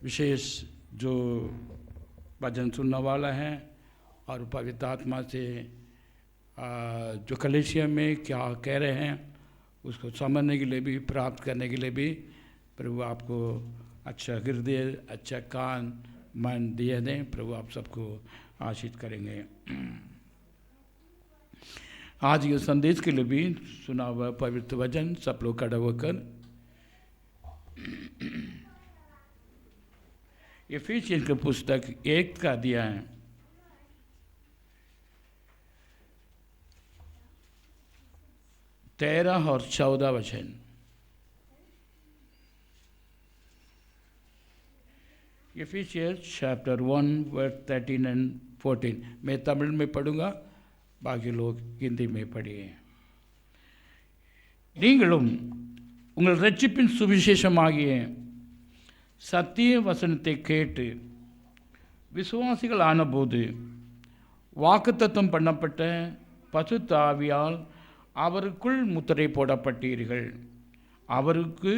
विशेष जो भजन सुनने वाला है और पवित्र आत्मा से जो कलीसिया में क्या कह रहे हैं उसको समझने के लिए भी, प्राप्त करने के लिए भी प्रभु आपको अच्छा हृदय, अच्छा कान, मन दिए दें। प्रभु आप सबको आशीष करेंगे। आज के संदेश के लिए भी सुना हुआ पवित्र वचन सब लोग खड़ा होकर इफिसियंस की पुस्तक 1 का दिया है। तेरह और 14 वचन। Ephesians chapter 1 verse 13 and 14। मैं तमिल में पढ़ूंगा, बाकी लोग हिंदी में पढ़िए। நீங்களும் உங்கள் இரட்சிப்பின் சுவிசேஷமாகிய சத்திய வசனத்தை கேட்டு விசுவாசிகள் ஆனபோது வாக்குத்தத்தம் பண்ணப்பட்ட பசுத்த ஆவியால் அவருக்குள் முத்திரை போடப்பட்டீர்கள். அவருக்கு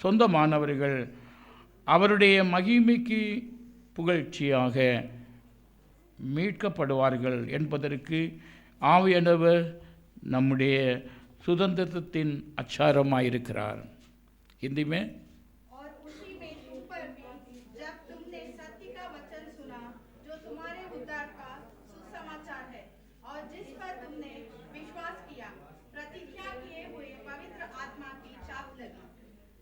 சொந்தமானவர்கள் அவருடைய மகிமைக்கு புகழ்ச்சியாக மீட்கப்படுவார்கள் என்பதற்கு ஆவியானவர் நம்முடைய சுதந்திரத்தின் அச்சாரமாயிருக்கிறார். हिंदी में और उसी में तुम पर भी जब तुमने सत्य का वचन सुना जो तुम्हारे उद्धार का सुसमाचार है और जिस पर तुमने विश्वास किया, प्रतिज्ञा किए हुए पवित्र आत्मा की छाप लगी।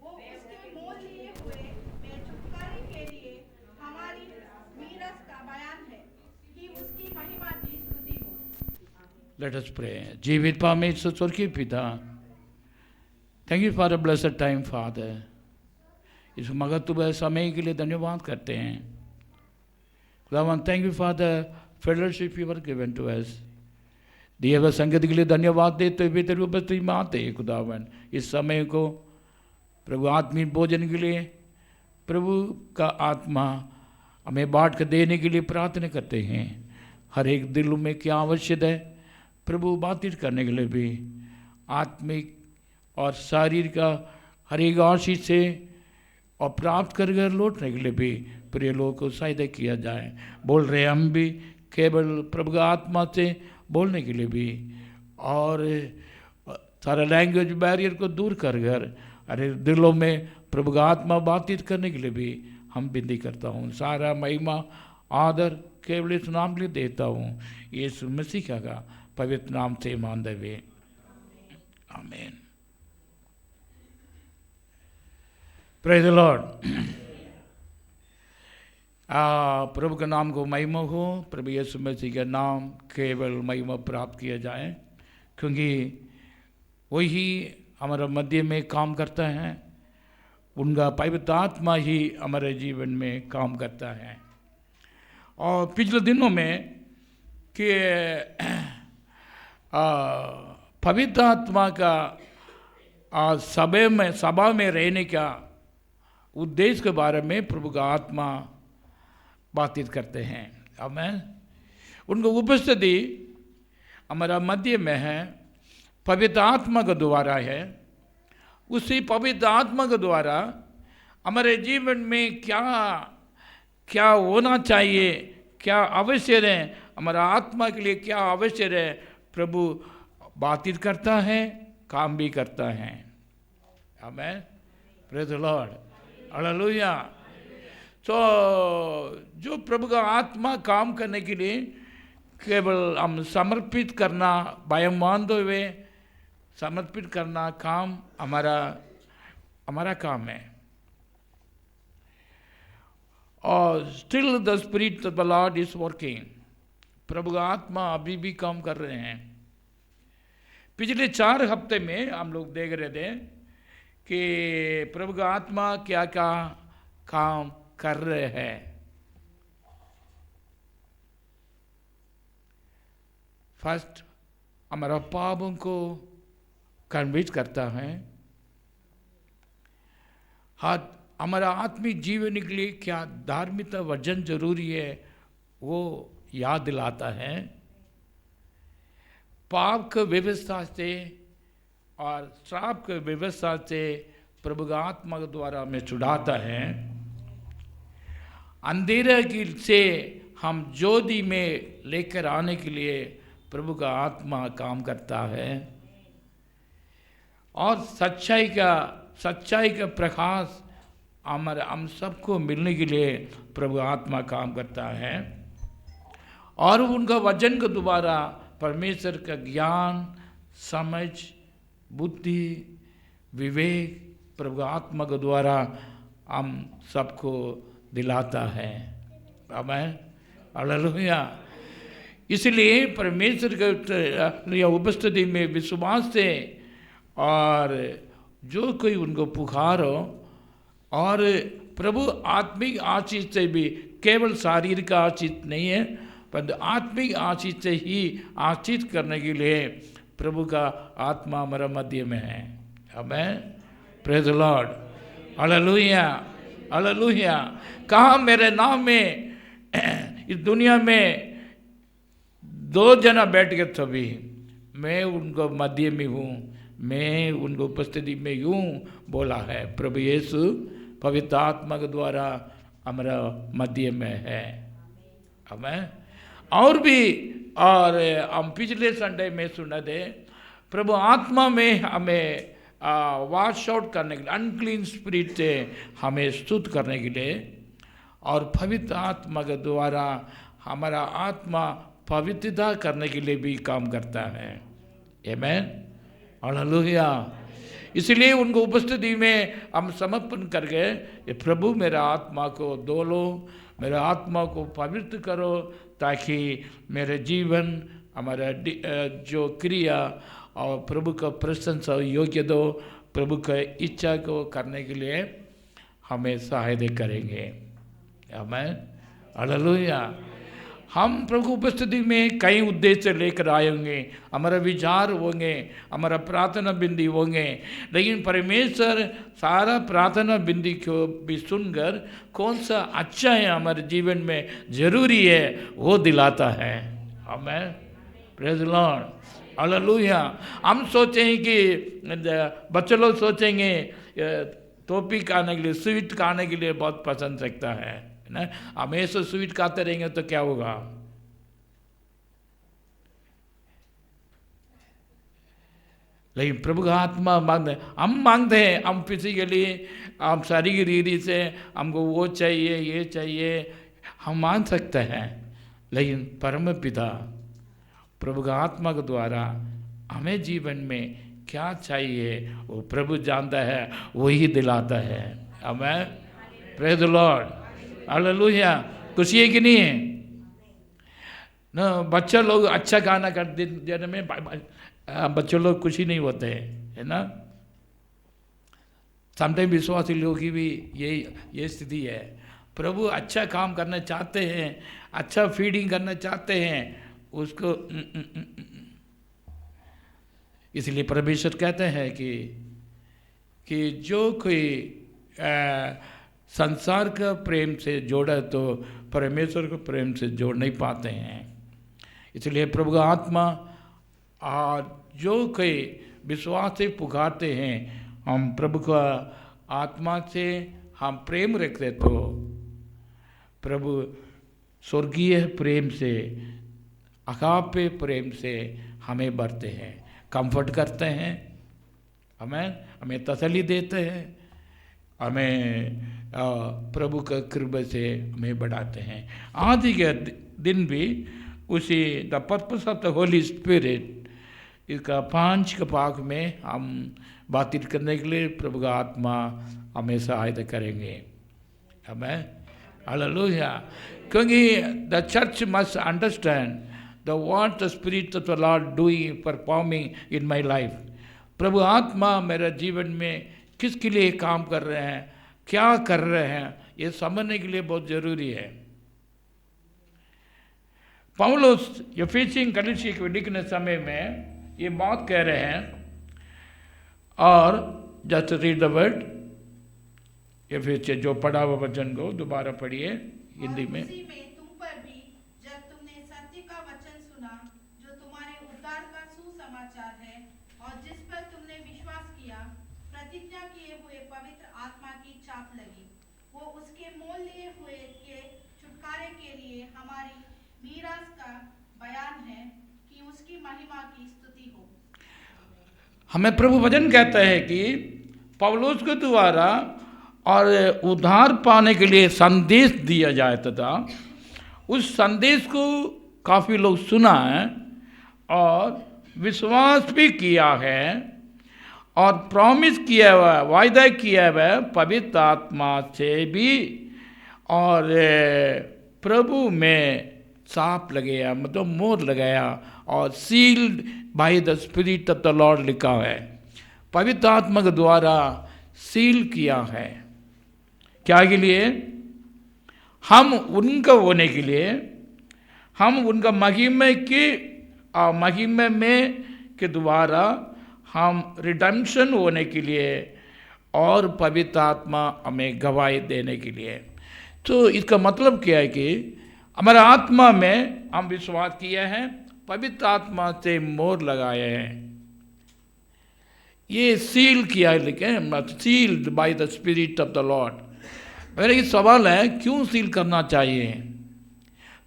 वो उसके मोल लिए हुए में छुटकारे के लिए हमारी मीरास का बयान है कि उसकी महिमा की स्तुति हो। Let us pray. जीवित परमेश्वर स्वर्गीय पिता, thank you for a blessed time father. इस महत्वपूर्ण समय के लिए धन्यवाद करते हैं खुदावन। Thank you for the fellowship you are given to us. दिए हुए संगति के लिए धन्यवाद देते हुए तेरी उपस्थिति में आते हैं खुदावन। इस समय को प्रभु आत्मिक भोजन के लिए प्रभु का आत्मा हमें बांट कर देने के लिए प्रार्थना करते हैं। हर एक दिल में क्या आवश्यक है प्रभु बातचीत करने के लिए भी, आत्मिक और शारीरिक का हर एक आशीष से और प्राप्त कर कर लौटने के लिए भी प्रिय लोगों को सहायता किया जाए। बोल रहे हम भी केवल प्रभु का आत्मा से बोलने के लिए भी, और सारा लैंग्वेज बैरियर को दूर कर कर अरे दिलों में प्रभु का आत्मा बातचीत करने के लिए भी हम विनती करता हूँ। सारा महिमा आदर केवल इस नाम के लिए देता हूँ, यीशु मसीह का पवित्र नाम से मानते हुए आमीन। Praise the lord. प्रभु के नाम को महिमा हो। प्रभु यीशु मसीह का नाम केवल महिमा प्राप्त किया जाए, क्योंकि वही हमारे मध्य में काम करता है। उनका पवित्र आत्मा ही हमारे जीवन में काम करता है। और पिछले दिनों में कि पवित्र आत्मा का सभा में रहने का उद्देश्य के बारे में प्रभु का आत्मा बातचीत करते हैं। आमीन। उनको उपस्थिति हमारा मध्य में है, पवित्र आत्मा के द्वारा है। उसी पवित्र आत्मा के द्वारा हमारे जीवन में क्या क्या होना चाहिए, क्या आवश्यक है, हमारा आत्मा के लिए क्या आवश्यक है, प्रभु बातचीत करता है, काम भी करता है। आमीन। Praise the lord. हालेलुया। तो जो प्रभु का आत्मा काम करने के लिए केवल हम समर्पित करना, भयम मानते हुए समर्पित करना काम हमारा काम है। और still the spirit of the Lord is working. प्रभु का आत्मा अभी भी काम कर रहे हैं। पिछले 4 हफ्ते में हम लोग देख रहे थे कि प्रभु का आत्मा क्या क्या काम कर रहे हैं। फर्स्ट हमारा पापों को कन्विंस करता है। हमारा आत्मिक जीवन के लिए क्या धार्मिकता वचन जरूरी है वो याद दिलाता है। पाप के व्यवस्था से और श्राप के व्यवस्था से प्रभु का आत्मा के द्वारा हमें छुड़ाता है। अंधेरे की से हम ज्योति में लेकर आने के लिए प्रभु का आत्मा काम करता है, और सच्चाई का प्रकाश हम सबको मिलने के लिए प्रभु आत्मा काम करता है। और उनका वचन के द्वारा परमेश्वर का ज्ञान, समझ, बुद्धि, विवेक प्रभु आत्मा के द्वारा हम सबको दिलाता है। Amen, hallelujah. इसलिए परमेश्वर के उपस्थिति में विश्वास से, और जो कोई उनको पुकारो, और प्रभु आत्मिक आशीष से भी, केवल शारीरिक आशीष नहीं है, पर आत्मिक आशीष से ही आशीष करने के लिए प्रभु का आत्मा हमारे मध्य में है। आमीन, praise the lord, hallelujah, hallelujah. कहाँ मेरे नाम में इस दुनिया में 2 जना बैठ के तभी मैं उनको मध्य में हूँ, मैं उनको उपस्थिति में यूँ बोला है। प्रभु यीशु पवित्र आत्मा के द्वारा हमारा मध्य में है। हमें और भी, और हम पिछले संडे में सुना थे, प्रभु आत्मा में हमें वॉश आउट करने के लिए, अनक्लीन स्पिरिट से हमें शुद्ध करने के लिए, और पवित्र आत्मा के द्वारा हमारा आत्मा पवित्रता करने के लिए भी काम करता है। Amen, hallelujah. इसलिए उनको उपस्थिति में हम समर्पण करके, ये प्रभु मेरा आत्मा को धो, मेरा आत्मा को पवित्र करो, ताकि मेरे जीवन, हमारा जो क्रिया और प्रभु का प्रशंसा योग्य दो, प्रभु का इच्छा को करने के लिए हमें सहायता करेंगे। आमीन, हालेलुया। हम प्रभु उपस्थिति में कई उद्देश्य लेकर आएंगे, हमारा विचार होंगे, हमारा प्रार्थना बिंदी होंगे, लेकिन परमेश्वर सारा प्रार्थना बिंदी को भी सुनकर कौन सा अच्छा है हमारे जीवन में जरूरी है वो दिलाता है। आमीन, प्रेज द लॉर्ड, हालेलुया। हम सोचें कि बच्चे लोग सोचेंगे टॉफी खाने के लिए, स्वीट खाने के लिए बहुत पसंद रखता है ना, हमेशा स्वीट खाते रहेंगे तो क्या होगा? लेकिन प्रभु का आत्मा मांगते हैं, हम फिजिकली, हम शारीरिक रीति से हमको वो चाहिए, ये चाहिए, हम मांग सकते हैं, लेकिन परम पिता प्रभु का आत्मा के द्वारा हमें जीवन में क्या चाहिए वो प्रभु जानता है, वही दिलाता है। आमीन, प्रेज द लॉर्ड, हालेलुया। खुशी है कि नहीं है ना? बच्चे लोग अच्छा गाना कर देने में बच्चे लोग खुशी नहीं होते हैं, है ना? समटाइम विश्वासी लोग की भी ये स्थिति है। प्रभु अच्छा काम करना चाहते हैं, अच्छा फीडिंग करना चाहते हैं, उसको इसलिए परमेश्वर कहते हैं कि जो कोई संसार का प्रेम से जोड़ा तो परमेश्वर को प्रेम से जोड़ नहीं पाते हैं। इसलिए प्रभु का आत्मा, और जो कोई विश्वास से पुकारते हैं, हम प्रभु का आत्मा से हम प्रेम रखते तो प्रभु स्वर्गीय प्रेम से, अगापे प्रेम से हमें भरते हैं, कंफर्ट करते हैं, हमें तसल्ली देते हैं, हमें प्रभु का कृपा से हमें बढ़ाते हैं। आज के दिन भी उसी the purpose of the holy spirit, इसका 5 के भाग में हम बातचीत करने के लिए प्रभु का आत्मा हमें सहायता करेंगे। हमें हालेलुया, क्योंकि the church must understand the what the spirit of the lord doing performing in my life. प्रभु आत्मा मेरे जीवन में किसके लिए काम कर रहे हैं, क्या कर रहे हैं, ये समझने के लिए बहुत जरूरी है। पौलुस एफेसियन कलीसिया को लिखने समय में ये बात कह रहे हैं, और जस्ट रीड द वर्ड, एफेसियन जो पढ़ा हुआ वचन को दोबारा पढ़िए हिंदी में। तुम पर भी जब तुमने सत्य का वचन सुना, जो तुम्हारे उद्धार का सुसमाचार है, और जिस पर तुमने विश्वास किया, प्रतिज्ञा किए हुए पवित्र आत्मा की छाप लगी। वो उसके मोल लिए हुए के हमारी मीरास का बयान है कि उसकी महिमा की स्तुति हो। हमें प्रभु वचन कहता है कि पौलुस के द्वारा और उद्धार पाने के लिए संदेश दिया जाता था, उस संदेश को काफ़ी लोग सुना है और विश्वास भी किया है और प्रॉमिस किया हुआ है, वायदा किया हुआ है पवित्र आत्मा से भी, और प्रभु में छाप लगाया, मतलब मोहर लगाया और sealed by the spirit of the Lord लिखा है, पवित्र आत्मा के द्वारा सील किया है। क्या के लिए? हम उनका होने के लिए, हम उनका महिमा की महिमा में के द्वारा हम रिडेम्पशन होने के लिए और पवित्र आत्मा हमें गवाही देने के लिए। तो इसका मतलब क्या है कि हमारा आत्मा में हम विश्वास किए हैं, पवित्र आत्मा से मोहर लगाए हैं, ये सील किया है, लिखे sealed by the spirit of the Lord. मेरा ये सवाल है, क्यों सील करना चाहिए?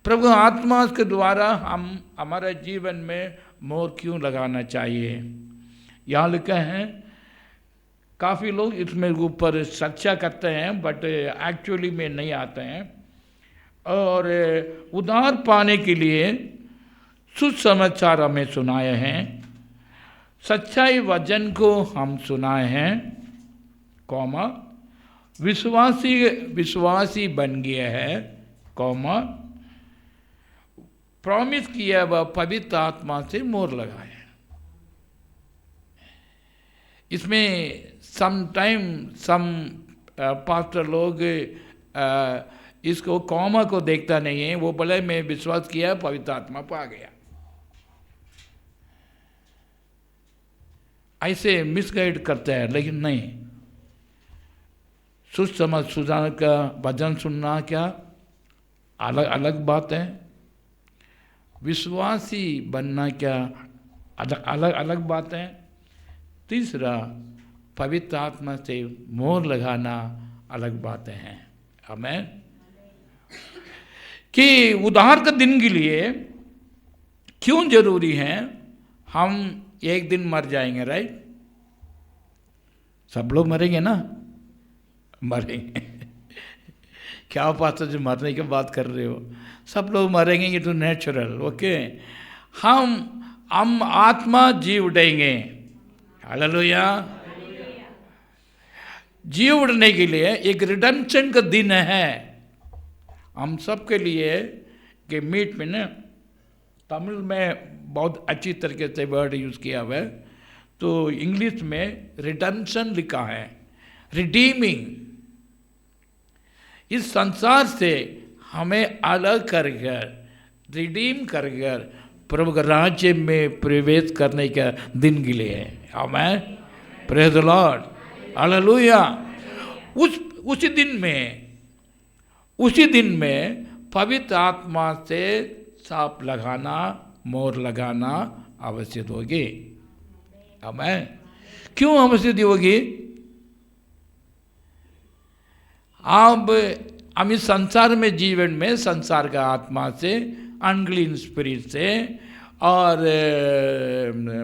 प्रभु आत्मा के द्वारा हम हमारे जीवन में मोहर क्यों लगाना चाहिए? यहाँ लिखा है, काफ़ी लोग इसमें ऊपर चर्चा करते हैं बट एक्चुअली में नहीं आते हैं। और उद्धार पाने के लिए सुसमाचार हमें सुनाए हैं, सच्चाई वचन को हम सुनाए हैं, कौमा विश्वासी बन गया है, कौमा प्रॉमिस किया वह पवित्र आत्मा से मोहर लगाया। इसमें सम पास्टर लोग इसको कौमा को देखता नहीं है, वो बोले मैं विश्वास किया पवित्र आत्मा पा गया। ऐसे मिसगाइड करते हैं, लेकिन नहीं, सुसमाचार का वचन सुनना क्या अलग अलग बात है, विश्वासी बनना क्या अलग अलग बात है। तीसरा, पवित्र आत्मा से मोहर लगाना अलग बातें हैं। हमें कि उद्धार के दिन के लिए क्यों जरूरी है? हम एक दिन मर जाएंगे, राइट? सब लोग मरेंगे ना, मरेंगे। क्या पास्टर जी मरने की बात कर रहे हो? सब लोग मरेंगे, ये तो नेचुरल, ओके। हम आत्मा जी उठेंगे, हालेलुया। जी उठने के लिए एक रिडेम्पशन का दिन है हम सब के लिए। कि मीट में ना तमिल में बहुत अच्छी तरीके से वर्ड यूज़ किया हुआ है, तो इंग्लिश में रिडेम्पशन लिखा है, रिडीमिंग। इस संसार से हमें अलग कर रिडीम कर प्रभु के राज्य में प्रवेश करने का दिन के लिए है। आमेन, प्रेज द लॉर्ड, हालेलुया। उसी दिन में पवित्र आत्मा से छाप लगाना, मोहर लगाना आवश्यक होगी। आमेन। क्यों आवश्यक होगी? अब हम इस संसार में जीवन में संसार का आत्मा से, अनक्लीन स्पिरिट से और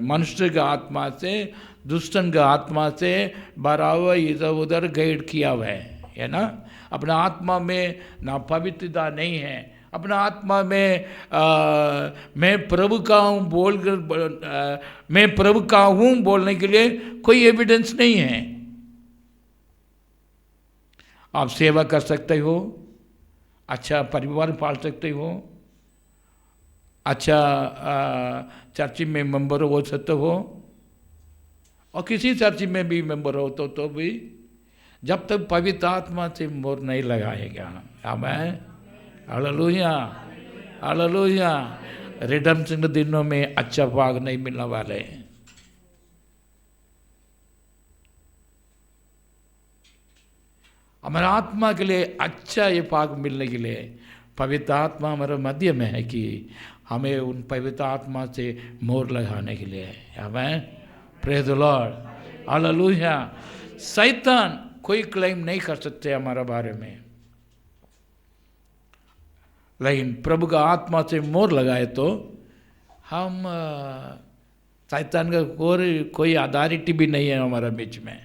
मनुष्य का आत्मा से, दुष्टन का आत्मा से बराबर इधर उधर गाइड किया हुआ है ना। अपना आत्मा में ना पवित्रता नहीं है, अपना आत्मा में मैं प्रभु का हूँ मैं प्रभु का हूँ बोलने के लिए कोई एविडेंस नहीं है। आप सेवा कर सकते हो, अच्छा परिवार पाल सकते हो, अच्छा चर्च में मेंबर हो सकते हो, और किसी चर्च में भी मेंबर हो तो भी जब तक पवित्र आत्मा से मोहर नहीं लगाएगा। आमेन, हालेलुया, हालेलुया। रिडेम्पशन के दिनों में अच्छा भाग नहीं मिलने वाले। हमारा आत्मा के लिए अच्छा ये भाग मिलने के लिए पवित्र आत्मा हमारे मध्य में है कि हमें उन पवित्र आत्मा से मोहर लगाने के लिए। आमेन, प्रेज द लॉर्ड, हालेलुया। शैतान कोई क्लेम नहीं कर सकते हमारे बारे में। लेकिन प्रभु का आत्मा से मोहर लगाए तो हम शैतान का कोई अथॉरिटी भी नहीं है हमारा बीच में।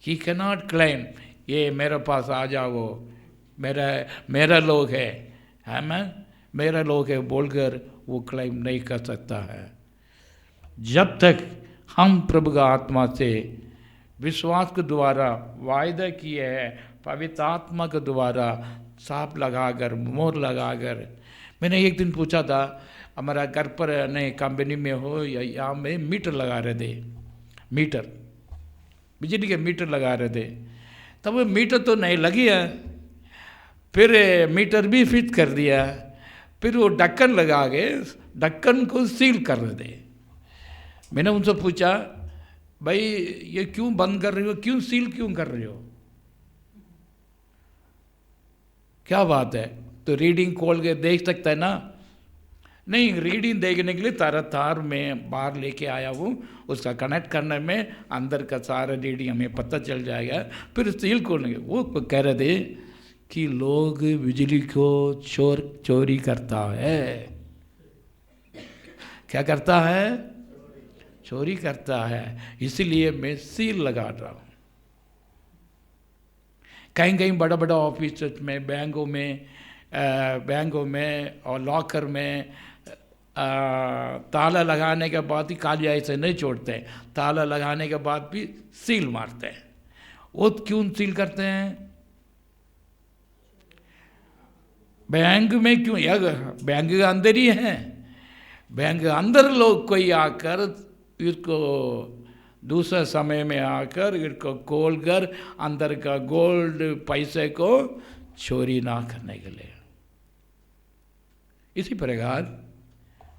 ही कैन नॉट क्लेम ये मेरे पास आ जाओ, मेरा लोग है मैं मेरा लोग है बोलकर वो क्लेम नहीं कर सकता है। जब तक हम प्रभु का आत्मा से विश्वास के द्वारा वायदा किए हैं, पवित्र आत्मा के द्वारा सांप लगाकर मोहर लगाकर। मैंने एक दिन पूछा था, हमारा घर पर नए कंपनी में हो या यहाँ में मीटर लगा रहे थे, मीटर बिजली के मीटर लगा रहे थे। तब वो मीटर तो नहीं लगी है, फिर मीटर भी फिट कर दिया, फिर वो ढक्कन लगा के ढक्कन को सील कर रहे थे। मैंने उनसे पूछा, भाई ये क्यों बंद कर रहे हो, क्यों सील क्यों कर रहे हो, क्या बात है? तो रीडिंग खोल के देख सकता है ना? नहीं, रीडिंग देखने के लिए तार में बाहर लेके आया हूँ, उसका कनेक्ट करने में अंदर का सारा रीडिंग हमें पता चल जाएगा, फिर सील खोलने के। वो कह रहे थे कि लोग बिजली को चोरी करता है। क्या करता है? चोरी करता है, इसलिए मैं सील लगा रहा हूँ। कहीं कहीं बड़ा बड़ा ऑफिस में, बैंकों में और लॉकर में ताला लगाने के बाद ही खाली ऐसे नहीं छोड़ते, ताला लगाने के बाद भी सील मारते हैं। वो क्यों सील करते हैं? बैंक में क्यों? बैंक के अंदर ही है, बैंक के अंदर लोग कोई आकर इसको दूसरे समय में आकर इसको खोल कर अंदर का गोल्ड पैसे को चोरी ना करने के लिए। इसी प्रकार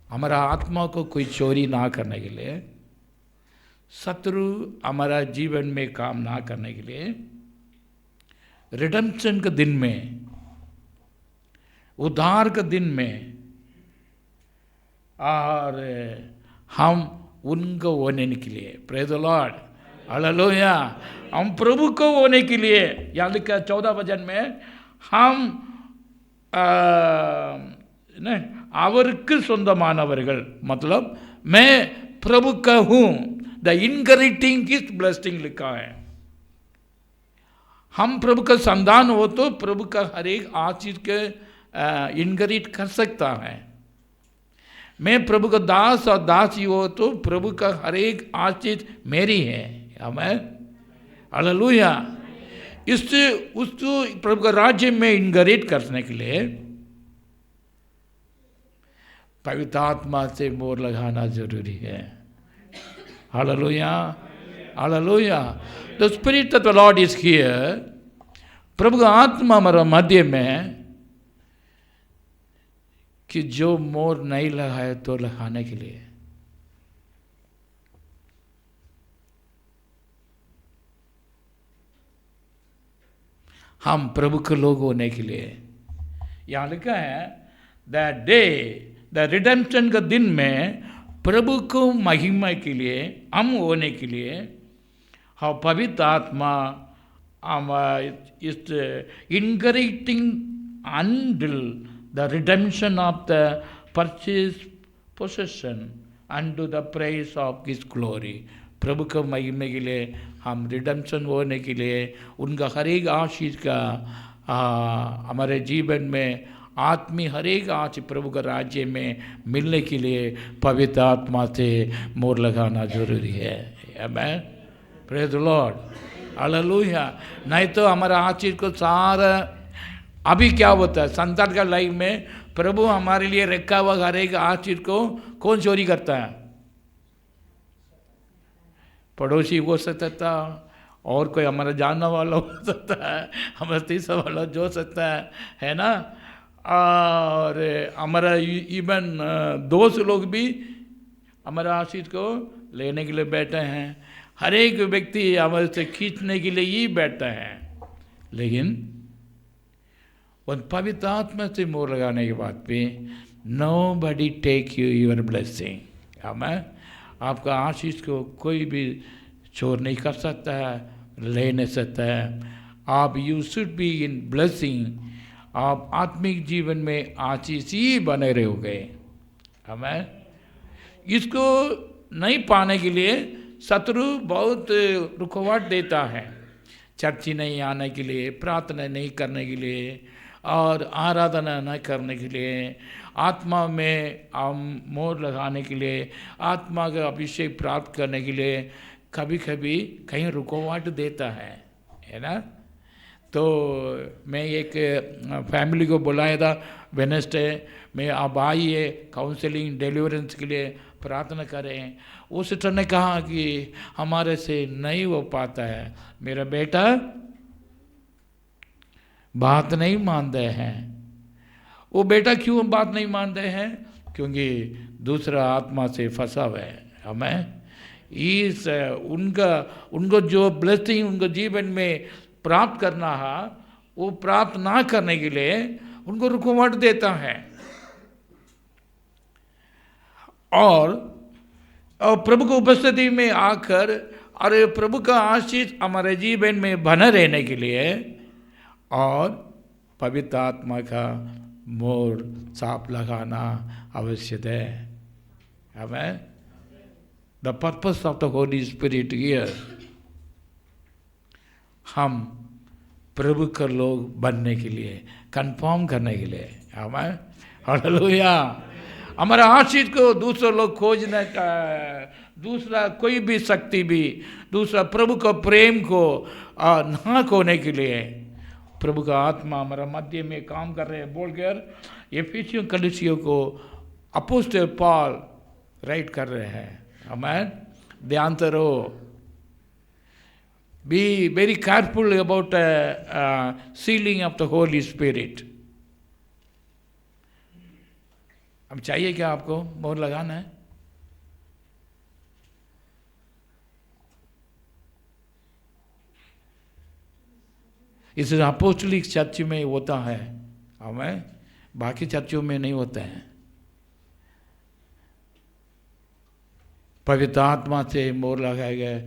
हमारा आत्मा को कोई चोरी ना करने के लिए, शत्रु हमारा जीवन में काम ना करने के लिए, रिडेम्पशन के दिन में, उद्धार के दिन में, और हम उनको होने के लिए, प्रेज द लॉर्ड, हालेलुया, हम प्रभु को होने के लिए, यहाँ लिखा 14 वचन में, हम அவருக்கு சொந்தமானவர்கள், मतलब मैं प्रभु का हूँ। द इनहेरिटिंग हिज ब्लेसिंग लिखा है। हम प्रभु का संतान हो तो प्रभु का हर एक आशीष के इनहेरिट कर सकता है। मैं प्रभु का दास और दासी हो तो प्रभु का हर एक आशीष मेरी है। Amen, hallelujah. इससे उसको प्रभु का राज्य में इनहेरिट करने के लिए पवित्र आत्मा से मोहर लगाना जरूरी है। Hallelujah, hallelujah. The spirit of the Lord is here. प्रभु का आत्मा हमारा मध्य में, कि जो मोहर नहीं लगाए तो लगाने के लिए। हम प्रभु के लोग होने के लिए, यहाँ लिखा है दैट डे, द रिडेम्पशन का दिन में प्रभु को महिमा के लिए, हम होने के लिए, हम पवित्र आत्मा इस inheriting until the redemption of the purchased possession unto the praise of His glory। प्रभु को महिमा के लिए, हम रिडेम्पशन होने के लिए, उनका हर एक आशीष का हमारे जीवन में आत्मी हर एक आशीष प्रभु का राज्य में मिलने के लिए पवित्र आत्मा से मोहर लगाना जरूरी है। आमीन, प्रेज द लॉर्ड, हालेलुया। नहीं तो हमारा आशीष को सारा, अभी क्या होता है संसार का लाइफ में, प्रभु हमारे लिए रखा हुआ हर एक आशीष को कौन चोरी करता है? पड़ोसी हो सकता था, और कोई हमारा जानने वाला हो सकता है, हमारा तीसरा वाला जो सकता है ना। और हमारा इवन दोस्त लोग भी हमारा आशीष को लेने के लिए बैठे हैं। हर एक व्यक्ति हमारे से खींचने के लिए ही बैठता है। लेकिन उन पवित्र आत्मा से मोहर लगाने के बाद भी nobody take you your blessing। आमीन। आपका आशीष को कोई भी चोर नहीं कर सकता है, ले नहीं सकता है। आप you should be in blessing. आप आत्मिक जीवन में आशीष ही बने रहोगे। हमें इसको नहीं पाने के लिए शत्रु बहुत रुकावट देता है, चर्च नहीं आने के लिए, प्रार्थना नहीं करने के लिए और आराधना न करने के लिए, आत्मा में मोहर लगाने के लिए, आत्मा का अभिषेक प्राप्त करने के लिए कभी कभी कहीं रुकावट देता है ना। तो मैं एक फैमिली को बुलाया था वेडनेसडे में, आप आइए काउंसलिंग डिलीवरेंस के लिए प्रार्थना करें। उस सिस्टर ने कहा कि हमारे से नहीं हो पाता है, मेरा बेटा बात नहीं मानते हैं। वो बेटा क्यों बात नहीं मानते हैं? क्योंकि दूसरा आत्मा से फंसा हुआ है। हमें इस उनको जो ब्लेसिंग उनको जीवन में प्राप्त करना है वो प्राप्त ना करने के लिए उनको रुकावट देता है। और प्रभु को उपस्थिति में आकर अरे प्रभु का आशीष हमारे जीवन में बना रहने के लिए और पवित्र आत्मा का मोहर छाप लगाना आवश्यक है। हमें the purpose of the holy spirit here, हम प्रभु का लोग बनने के लिए, कंफर्म करने के लिए। हमें हालेलुया। हमारा आशीष को दूसरे लोग खोजने का, दूसरा कोई भी शक्ति भी, दूसरा प्रभु का प्रेम को ना खोने के लिए प्रभु का आत्मा हमारा मध्य में काम कर रहे हैं बोलकर एफिसियों कलीसियों को अपोस्टल पॉल राइट कर रहे हैं। हमें ध्यान से रहो, be very careful about ceiling of the holy spirit. अब चाहिए क्या आपको मोहर लगाना है? इस अपोस्टलिक चर्च में होता है, हमें बाकी चर्चों में नहीं होता है। पवित्र आत्मा से मोहर लगाए गए,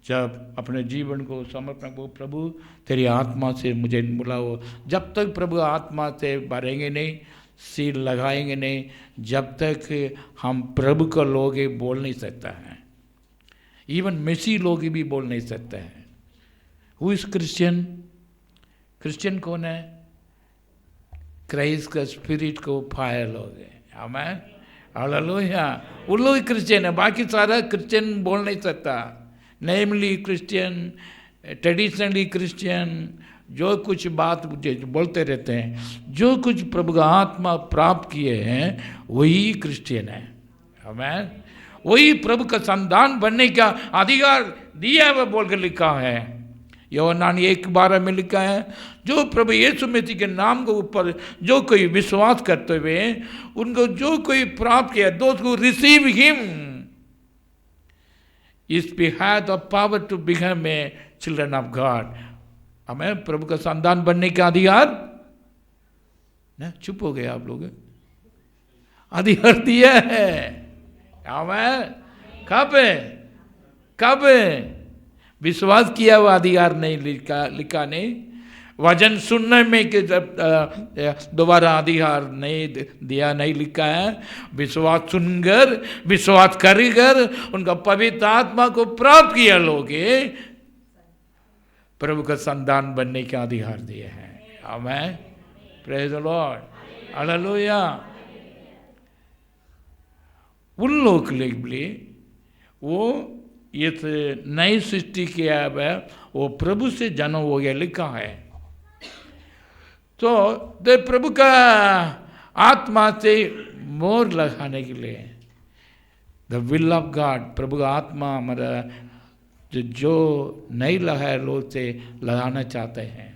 जब अपने जीवन को समर्पण को, प्रभु तेरी आत्मा से मुझे बुलाओ। जब तक प्रभु आत्मा से भरेंगे नहीं, सील लगाएंगे नहीं, जब तक हम प्रभु का लोग बोल नहीं सकता है। इवन मेसी लोग भी बोल नहीं सकते हैं। Who is Christian? क्रिश्चियन कौन है? क्राइस्ट का स्पिरिट को फायर लोग है। हमें हालेलुया, वो लोग क्रिश्चियन है, बाकी सारा क्रिश्चियन बोल नहीं सकता। नेमली क्रिश्चियन, ट्रेडिशनली क्रिश्चियन, जो कुछ बात बोलते रहते हैं, जो कुछ प्रभु का आत्मा प्राप्त किए हैं वही क्रिश्चियन है। हमें वही प्रभु का संतान बनने का अधिकार दिया है, वह बोलकर लिखा है। यूहन्ना 1:12 में लिखा है, जो प्रभु यीशु मसीह के नाम के ऊपर जो कोई विश्वास करते हुए उनको जो कोई प्राप्त किया, दोज हू रिसीव हिम इस पे have the power to become a children of God. हमें प्रभु का संतान बनने का अधिकार ना, चुप हो गए आप लोग, अधिकार दिया है। हमें कब विश्वास किया हुआ अधिकार नहीं लिखा नहीं, वचन सुनने में कि दोबारा अधिकार नहीं दिया, नहीं लिखा है। विश्वास सुनकर, विश्वास कर उनका पवित्र आत्मा को प्राप्त किया लोग प्रभु का संतान बनने का अधिकार दिए हैं। आमेन, प्रेज द लॉर्ड, हालेलुया। उन लोग के लिए वो इस नई सृष्टि किया है, वो प्रभु से जन्म हो गया लिखा है। तो प्रभु का आत्मा से मोहर लगाने के लिए द विल ऑफ गॉड, प्रभु का आत्मा हमारा जो नहीं लगाए लोग से लगाना चाहते हैं।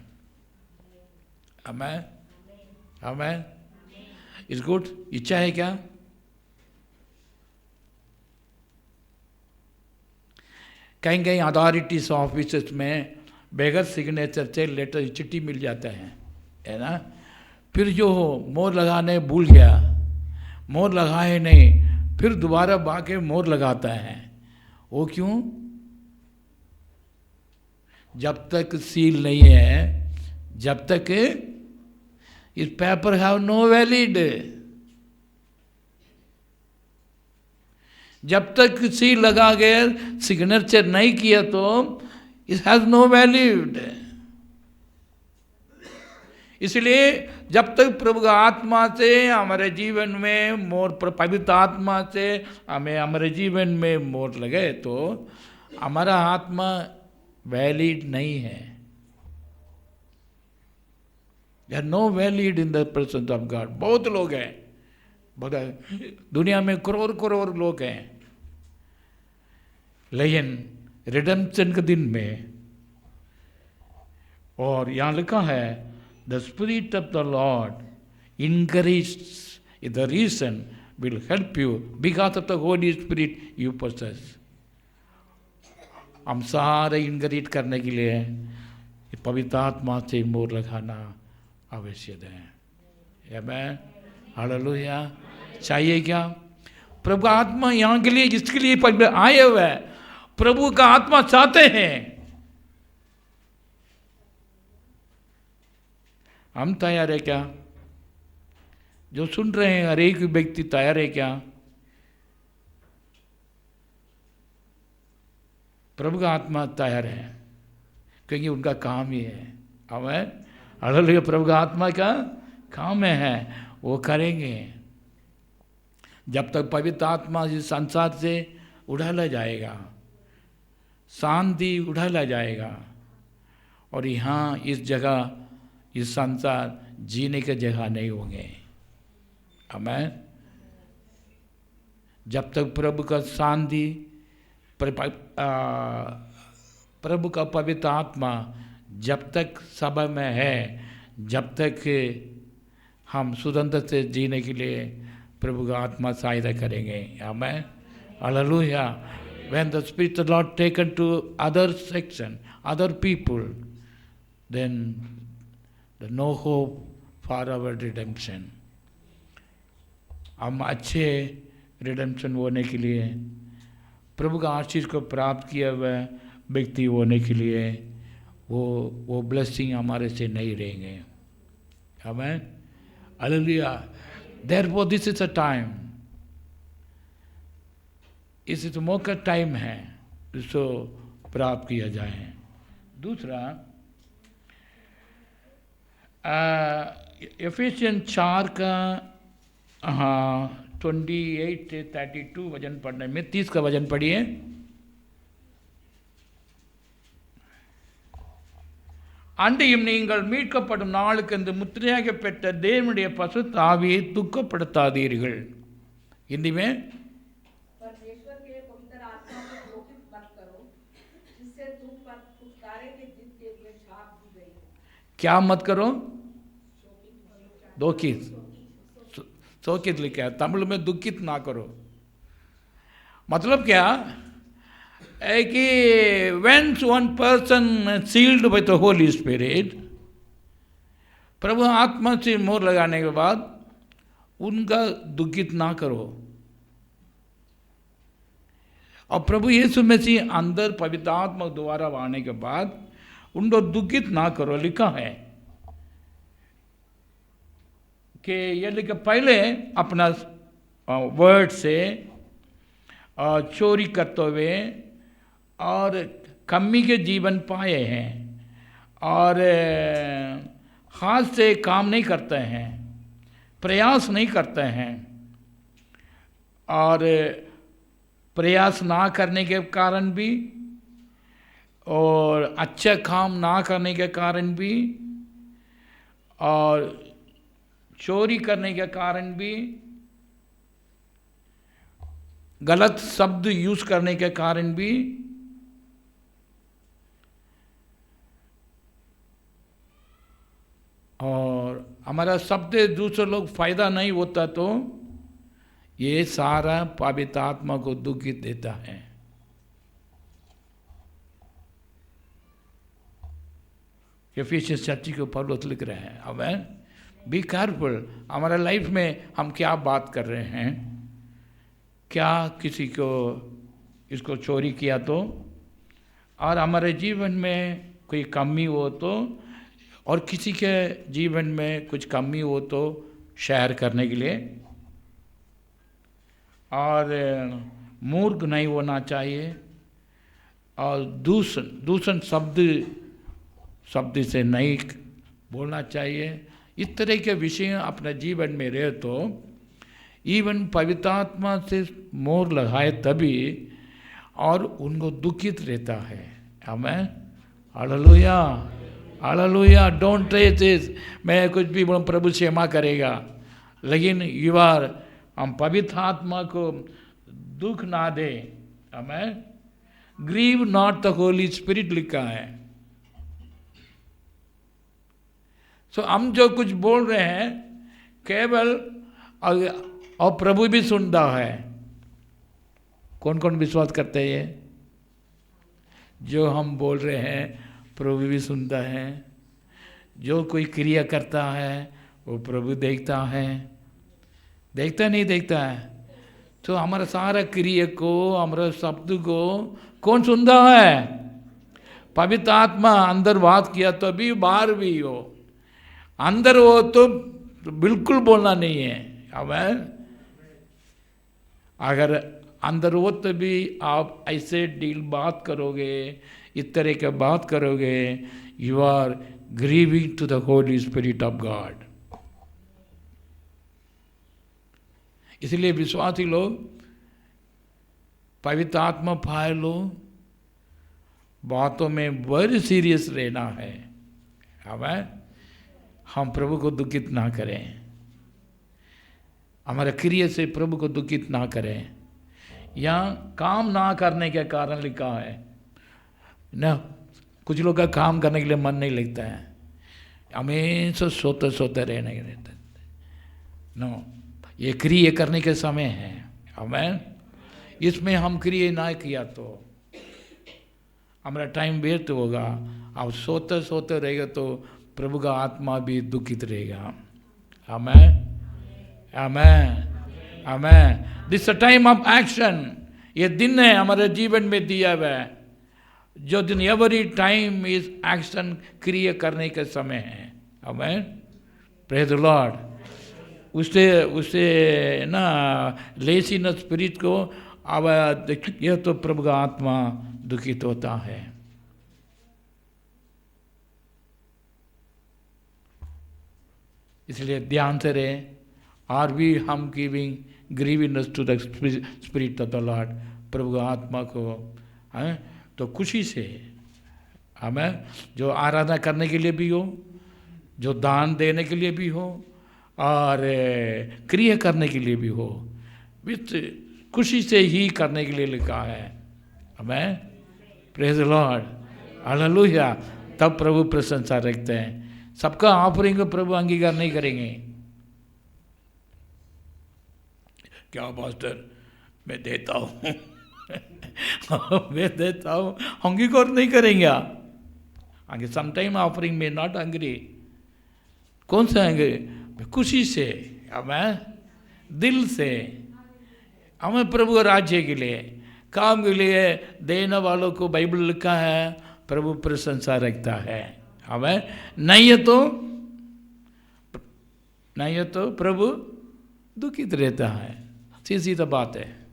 हमें इस गुड इच्छा है क्या? कहीं कहीं अथॉरिटीज ऑफिस में बगैर सिग्नेचर से लेटर चिट्ठी मिल जाता है ना। फिर जो मोहर लगाने भूल गया, मोहर लगाए नहीं, फिर दोबारा बाके मोहर लगाता है। वो क्यों? जब तक सील नहीं है, जब तक इस पेपर हैव नो वैलिड। जब तक सील लगा गया, सिग्नेचर नहीं किया तो इट हैज नो वैलिड। इसलिए जब तक प्रभु का आत्मा से हमारे जीवन में मोर, पवित्र आत्मा से हमें हमारे जीवन में मोर लगे तो हमारा आत्मा वैलिड नहीं है। There no valid in the presence of God. बहुत लोग हैं, दुनिया में करोड़ करोड़ लोग हैं, लेकिन रिडेम्पशन के दिन में, और यहाँ लिखा है the spirit of the Lord encourages the reason will help you because of the Holy Spirit you possess। हम सारे इनकरेज करने के लिए पवित्र आत्मा से मोर लगाना आवश्यक है। Amen, hallelujah. चाहिए क्या? प्रभु का आत्मा यहाँ के लिए, जिसके लिए आए हुए हैं, प्रभु का आत्मा चाहते हैं। हम तैयार है क्या? जो सुन रहे हैं हर एक व्यक्ति तैयार है क्या? प्रभु का आत्मा तैयार है, क्योंकि उनका काम ही है। Amen, hallelujah. प्रभु का आत्मा का काम है, वो करेंगे। जब तक पवित्र आत्मा इस संसार से उड़ाला जाएगा, शांति उड़ाला जाएगा, और यहाँ इस जगह, इस संसार जीने के जगह नहीं होंगे। आमेन। जब तक प्रभु का शांति, प्रभु का पवित्र आत्मा जब तक सभा में है, जब तक हम स्वतंत्र से जीने के लिए प्रभु का आत्मा सहायता करेंगे। Amen, hallelujah. When the Spirit of the Lord taken to other section, other people, then there's no hope for our redemption। हम अच्छे रिडेम्पशन होने के लिए, प्रभु का आशीष को प्राप्त किया हुआ व्यक्ति होने के लिए वो ब्लेसिंग हमारे से नहीं रहेंगे। आमेन, hallelujah. Therefore this is a time, इस मौका टाइम है जिसको प्राप्त किया जाए। दूसरा, एफिशियन 4 का 28 से 32 वचन पढ़ने में, 30 का वचन पढ़िए। அன்றியும் நீங்கள் மீட்கப்படும் நாளுக்கு இந்த முத்திரையாக பெற்ற தேவனுடைய பசுத்த ஆவியை துக்கப்படுத்தாதீர்கள்। हिंदी में, परमेश्वर के पवित्र आत्मा को दुखित मत करो, जिससे तुम पर छुटकारे के दिन के लिए छाप दी गई है। क्या मत करो? दुखित, शोकित लिखा है, तमिल में दुखित ना करो। मतलब क्या है कि when one person sealed by the Holy Spirit, प्रभु आत्मा से मोहर लगाने के बाद उनका दुखित ना करो। और प्रभु यीशु मसीह अंदर पवित्र आत्मा द्वारा आने के बाद उनको दुखित ना करो लिखा है कि ये लिखा, पहले अपना वर्ड से चोरी करते हुए और कमी के जीवन पाए हैं, और हाथ से काम नहीं करते हैं, प्रयास नहीं करते हैं, और प्रयास ना करने के कारण भी, और अच्छा काम ना करने के कारण भी, और चोरी करने के कारण भी, गलत शब्द यूज करने के कारण भी, और हमारा शब्द दूसरे लोग फायदा नहीं होता, तो ये सारा पवित्र आत्मा को दुखित देता है। एफिसियंस चर्च के ऊपर लिख रहे हैं। अब बी केयरफुल, हमारा लाइफ में हम क्या बात कर रहे हैं, क्या किसी को इसको चोरी किया तो, और हमारे जीवन में कोई कमी हो तो और किसी के जीवन में कुछ कमी हो तो शेयर करने के लिए, और मूर्ख नहीं होना चाहिए, और दूषण शब्द से नहीं बोलना चाहिए। इस तरह के विषय अपने जीवन में रहे तो इवन पवित्र आत्मा से मोहर लगाए तभी और उनको दुखित रहता है। Amen, hallelujah, hallelujah. Don't try this, मैं कुछ भी बोलूं प्रभु क्षमा करेगा, लेकिन हम पवित्र आत्मा को दुख ना दे। Amen. Grieve not the holy spirit लिखा है। सो हम जो कुछ बोल रहे हैं केवल, और प्रभु भी सुनता है। कौन कौन विश्वास करते हैं ये? जो हम बोल रहे हैं प्रभु भी सुनता है। जो कोई क्रिया करता है वो प्रभु देखता है। देखता नहीं देखता है? तो हमारा सारा क्रिया को, हमारा शब्द को कौन सुनता है? पवित्र आत्मा अंदर बात किया तो भी बाहर भी हो। अंदर हो तो बिल्कुल बोलना नहीं है। आमेन। अगर अंदर हो तो भी आप ऐसे बात करोगे, इस तरह के बात करोगे, you are grieving to the holy spirit of God. इसलिए विश्वासी लोग पवित्र आत्मा पाए लो, बातों में बड़ी सीरियस रहना है। आमेन। हम प्रभु को दुखित ना करें, हमारे क्रिया से प्रभु को दुखित ना करें। यहाँ काम ना करने के कारण लिखा है ना, कुछ लोग का काम करने के लिए मन नहीं लगता है, हमेशा सोते सोते रहने के रहते। नो, ये क्रिया करने के समय है। आमेन। इसमें हम क्रिया ना किया तो हमारा टाइम व्यर्थ होगा। अब सोते सोते रहेगा तो प्रभु का आत्मा भी दुखित रहेगा। आमेन, आमेन, आमेन। दिस टाइम ऑफ एक्शन, ये दिन है हमारे जीवन में दिया हुआ है। जो दिन एवरी टाइम इज एक्शन, क्रिया करने का समय है। आमेन, प्रेज द लॉर्ड। उससे ना लेसीनेस स्पिरिट को अब यह तो प्रभु का आत्मा दुखित होता है। इसलिए ध्यान से रहे। आर वी हम giving grievance to the spirit of the lord, प्रभु का आत्मा को हैं तो खुशी से हमें जो आराधना करने के लिए भी हो, जो दान देने के लिए भी हो, और क्रिया करने के लिए भी हो, विथ खुशी से ही करने के लिए लिखा है। हमें प्रेज द लॉर्ड, हालेलुया। तब प्रभु प्रशंसा रखते हैं। सबका ऑफरिंग को प्रभु अंगीकार नहीं करेंगे। क्या पास्टर मैं देता हूँ मैं देता हूँ, अंगीकार नहीं करेंगे आगे। समटाइम ऑफरिंग में नॉट एंग्री। कौन सा एंग्री? खुशी से, हमें दिल से, हमें प्रभु राज्य के लिए, काम के लिए देने वालों को बाइबल लिखा है प्रभु प्रशंसा रखता है। हमें नहीं है तो प्रभु दुखित रहता है। सीधी बात है।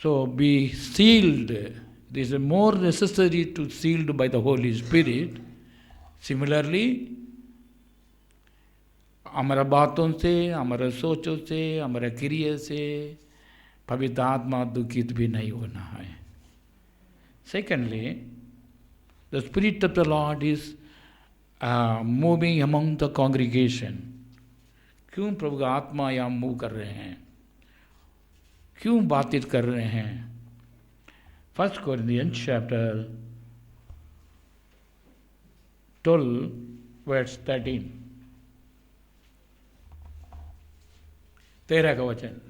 So be sealed. This is more necessary to sealed by the Holy Spirit. Similarly, हमारा बातों से, हमारे सोचों से, हमारे क्रिया से पवित्र आत्मा दुखित भी नहीं होना है। Secondly, the Spirit of the Lord is moving among the congregation. क्यों प्रभु का आत्मा यहाँ मूव कर रहे हैं? क्यों बातचीत कर रहे हैं? 1 Corinthians chapter 12 verse 13, 13 का वचन।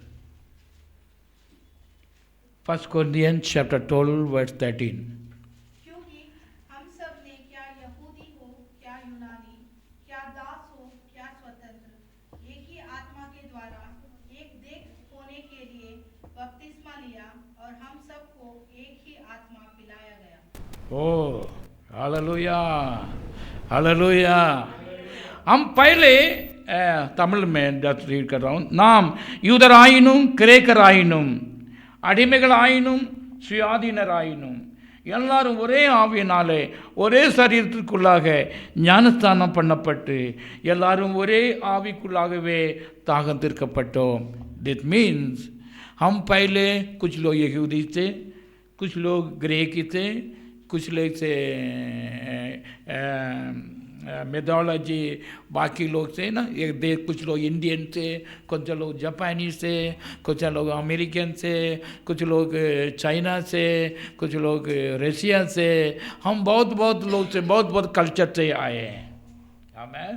1 Corinthians chapter 12 verse 13। क्योंकि हम सब ने, क्या यहूदी हो क्या यूनानी, क्या दास हो क्या स्वतंत्र, एक ही आत्मा के द्वारा एक देह होने के लिए ओ हालेलुया, हालेलुया। हम पहले तमिल में जस्ट रीड कर रहा हूँ. நாம் யூதராயினும் கிரேக்கராயினும் அடிமைகளாயினும் சுயாதீனராயினும் எல்லாரும் ஒரே ஆவியினாலே ஒரே சரீரத்திற்குள்ளாக ஞானஸ்தானம் பண்ணப்பட்டு எல்லாரும் ஒரே ஆவிக்குள்ளாகவே தாகம் தீர்க்கப்பட்டோம். दिस मीन्स हम पहले कुछ लोग यहूदी थे, कुछ लोग ग्रीक थे, कुछ लोग से मेथोडोलॉजी बाकी लोग से ना, एक देश कुछ लोग इंडियन थे, कुछ लोग जापानीज थे, कुछ लोग अमेरिकन से, कुछ लोग चाइना से, कुछ लोग रशिया से. हम बहुत लोग से बहुत कल्चर से आए हैं. आमेन.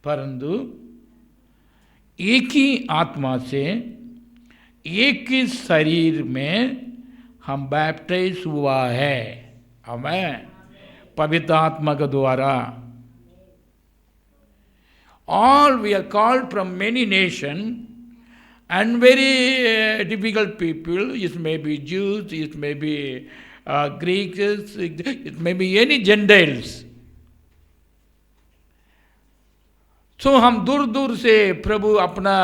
परंतु एक ही आत्मा से एक ही शरीर में हम बैप्टाइज हुआ है. आमेन. पवित्र आत्मा के द्वारा. All we are called from many nations and very difficult people. It may be Jews, it may be Greeks, it may be any Gentiles. So हम दूर दूर से प्रभु अपना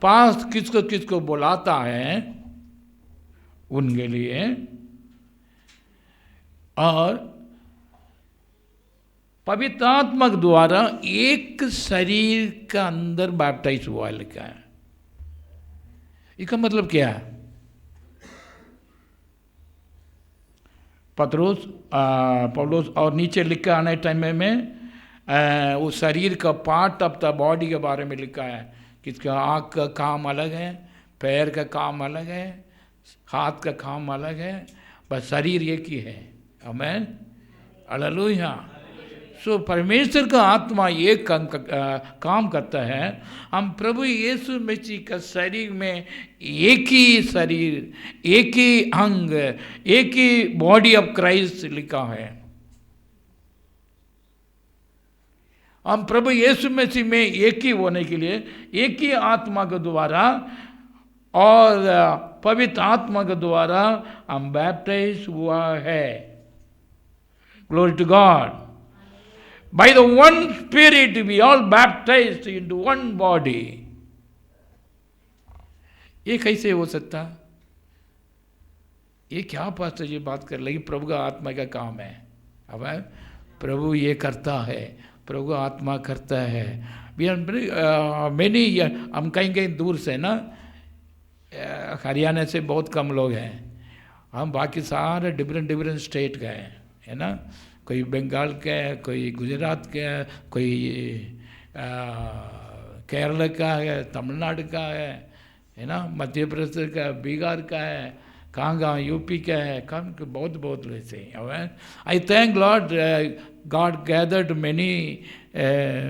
पास किसको किसको बुलाता है उनके लिए, और पवित्र आत्मा के द्वारा एक शरीर का अंदर बैप्टाइज हुआ लिखा है. इसका मतलब क्या है? पौलुस और नीचे लिखा आने टाइम में उस शरीर का पार्ट ऑफ द बॉडी के बारे में लिखा है. किसका आँख का काम अलग है, पैर का काम अलग है, हाथ का काम अलग है, बस शरीर एक ही है. आमेन. हालेलुया. सो परमेश्वर का आत्मा एक काम करता है. हम प्रभु यीशु मसीह का शरीर में एक ही शरीर, एक ही अंग, एक ही बॉडी ऑफ क्राइस्ट लिखा है. हम प्रभु यीशु मसीह में एक ही होने के लिए एक ही आत्मा के द्वारा और पवित्र आत्मा के द्वारा हम बैप्टाइज हुआ है. Glory to God. By the one Spirit we all baptized into one body. ये कैसे हो सकता? ये क्या पास्टर जी बात कर, लेकिन प्रभु का आत्मा का काम है. अब प्रभु ये करता है, प्रभु आत्मा करता है. मैंने हम कहीं दूर से ना, हरियाणा से बहुत कम लोग हैं. हम बाकी सारे डिफरेंट स्टेट का है ना. कोई बंगाल का है, कोई गुजरात का है, कोई केरल का है, तमिलनाडु का है ना, मध्य प्रदेश का, बिहार का है, कहाँ यूपी का है, कहाँ बहुत वैसे. आई thank Lord God gathered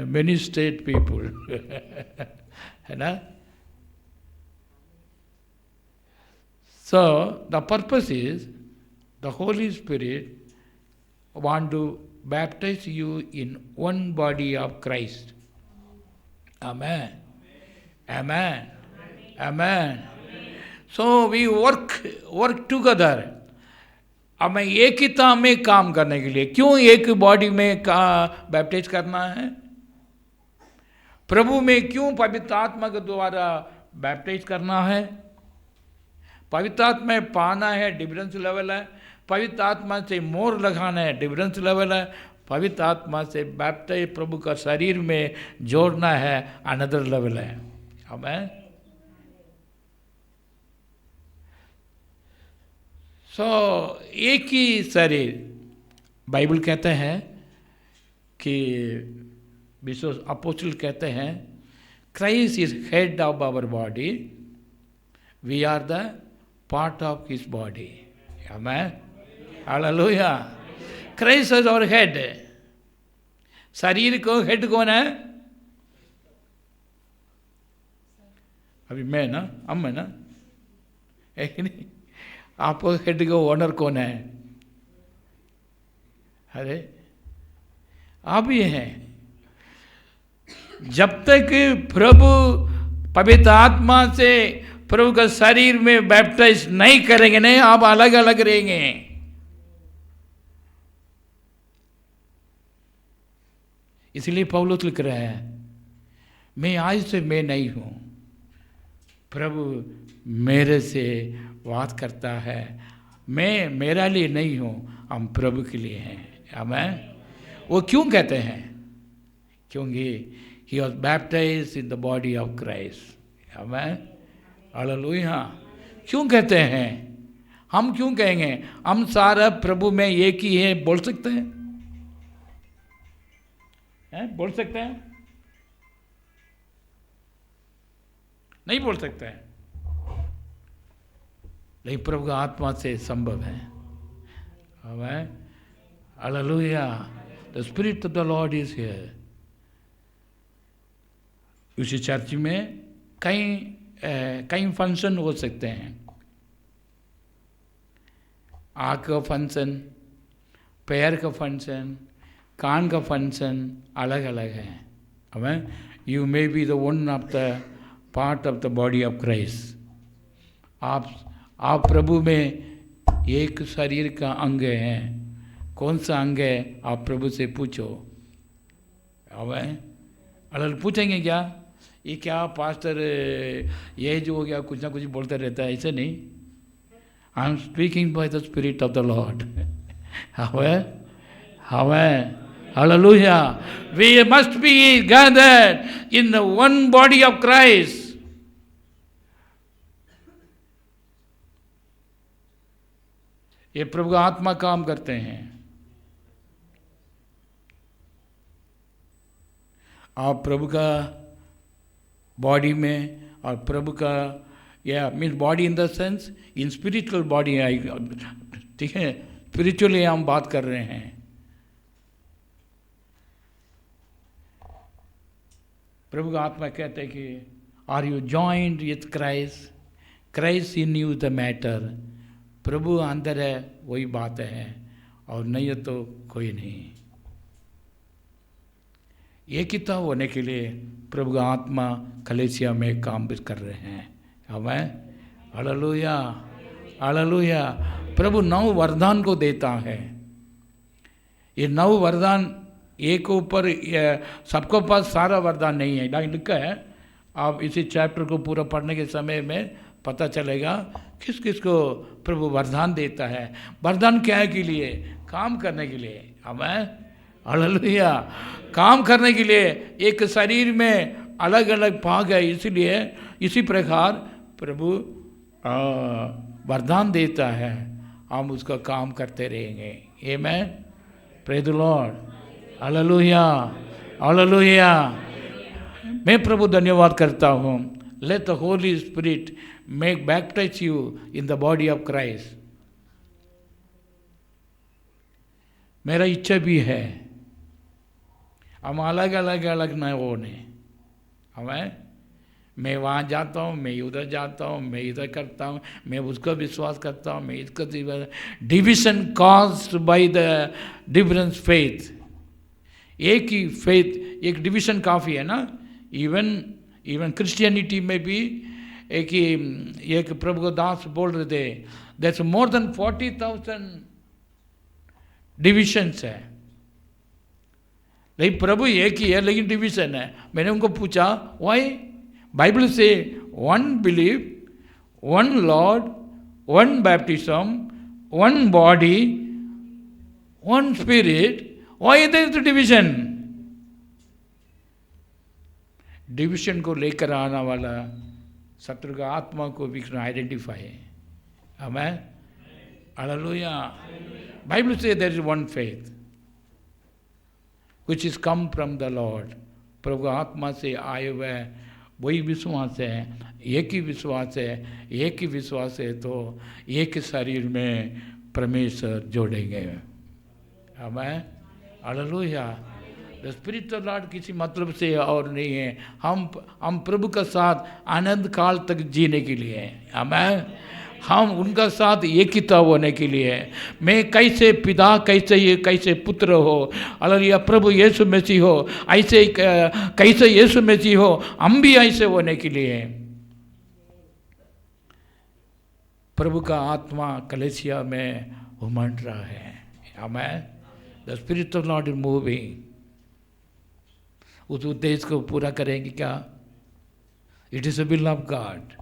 many state people है ना. So the purpose is the holy spirit want to baptize you in one body of Christ. Amen. Amen. Amen. So we work together. हमें एक ही ताम में काम करने के लिए. क्यों एक बॉडी में बैप्टाइज करना है? प्रभु में क्यों पवित्र आत्मा के द्वारा बैप्टाइज करना है? पवित्र आत्मा पाना है, डिफरेंस लेवल है. पवित्र आत्मा से मोर लगाना है, डिफरेंस लेवल है. पवित्र आत्मा से बैप्टाइज प्रभु का शरीर में जोड़ना है, अनदर लेवल है. आमेन. सो एक ही शरीर. बाइबल कहते हैं कि विश्व अपोस्टल कहते हैं Christ is head of our body, we are the part of his body. Amen. Hallelujah. Christ is our head. शरीर को हेड कौन है? अभी मैं ना, हम है ना, है कि नहीं? आपको हेड का ओनर कौन है? अरे आप ही हैं. जब तक प्रभु पवित्र आत्मा से प्रभु का शरीर में बैप्टाइज नहीं करेंगे, नहीं, आप अलग अलग रहेंगे। इसलिए पौलुस लिख रहा है, मैं आज से मैं नहीं हूं, प्रभु मेरे से बात करता है। मैं मेरा लिए नहीं हूं, हम प्रभु के लिए हैं। आमीन। वो क्यों कहते हैं? क्योंकि he was baptized in the body of Christ। आमीन, हालेलुया। क्यों कहते हैं? हम क्यों कहेंगे? हम सारा प्रभु में एक ही है, बोल सकते हैं? बोल सकते हैं? नहीं बोल सकते हैं, लेकिन प्रभु का आत्मा से संभव है। Amen, hallelujah. The spirit of the Lord is here. उसी चर्च में कई फंक्शन हो सकते हैं। आँख का फंक्शन, पैर का फंक्शन, कान का फंक्शन अलग अलग है। आमीन। You may be the one of the part of the body of Christ. आप प्रभु में एक शरीर का अंग हैं। कौन सा अंग है? आप प्रभु से पूछो। आमीन। अलग पूछेंगे क्या? ये क्या पास्टर ये जो हो गया, कुछ ना कुछ बोलता रहता है, ऐसे नहीं। I am speaking by the spirit of the Lord. Amen, amen, hallelujah. We must be gathered in the one body of Christ. ये प्रभु का आत्मा काम करते हैं। आप प्रभु का बॉडी में, और प्रभु का या means body in the sense in spiritual body, ठीक है, स्पिरिचुअली हम बात कर रहे हैं। प्रभु का आत्मा कहते हैं कि are you joined with Christ, Christ in you the matter. प्रभु अंदर है, वही बात है, और नहीं है तो कोई नहीं। एकिता होने के लिए प्रभु का आत्मा कलीसिया में काम भी कर रहे हैं। आमीन, हालेलुया, हालेलुया। प्रभु 9 वरदान को देता है। ये 9 वरदान एक ऊपर, सबको पास सारा वरदान नहीं है, लिखा है। आप इसी चैप्टर को पूरा पढ़ने के समय में पता चलेगा किस किस को प्रभु वरदान देता है। वरदान क्या के लिए? काम करने के लिए। आमीन, हालेलुया। काम करने के लिए एक शरीर में अलग अलग भाग है, इसलिए इसी प्रकार प्रभु वरदान देता है, हम उसका काम करते रहेंगे। आमीन, praise the lord, hallelujah, hallelujah. मैं प्रभु धन्यवाद करता हूँ। Let the holy spirit make baptise you in the body of Christ. मेरा इच्छा भी है हम अलग अलग अलग न होने। हमें मैं वहाँ जाता हूँ, मैं उधर जाता हूँ, मैं इधर करता हूँ, मैं उसका विश्वास करता हूँ, मैं इसका division caused by the difference faith. एक ही फेथ, एक डिवीजन काफ़ी है ना। इवन क्रिश्चियनिटी में भी एक प्रभु को दास बोल रहे थे, दैट्स मोर देन 40,000 डिविजन्स है। लेकिन प्रभु एक ही है, लेकिन डिवीजन है। मैंने उनको पूछा वाई? बाइबल से one believe, one Lord, one baptism, one body, one spirit, why there is division? Division को लेकर आने वाला शत्रु का आत्मा को भी आइडेंटिफाई है। Amen, hallelujah. बाइबल से there is one faith which is come from the Lord। प्रभु आत्मा से आए हुए वही विश्वास है, एक ही विश्वास है, एक ही विश्वास है तो एक शरीर में परमेश्वर जोड़ेंगे। आमीन, hallelujah. The spirit of Lord किसी मतलब से और नहीं है, हम प्रभु का साथ आनंद काल तक जीने के लिए हैं। आमीन, हम उनका साथ एकिता होने के लिए। मैं कैसे पिता, कैसे पुत्र हो, हालेलुया, प्रभु यीशु मसीह हो, ऐसे कैसे यीशु मसीह हो, हम भी ऐसे होने के लिए। प्रभु का आत्मा कलेसिया में उमड़ रहा है। Amen. The spirit of lord is moving. उस उद्देश्य को पूरा करेंगे क्या? It is a will of God.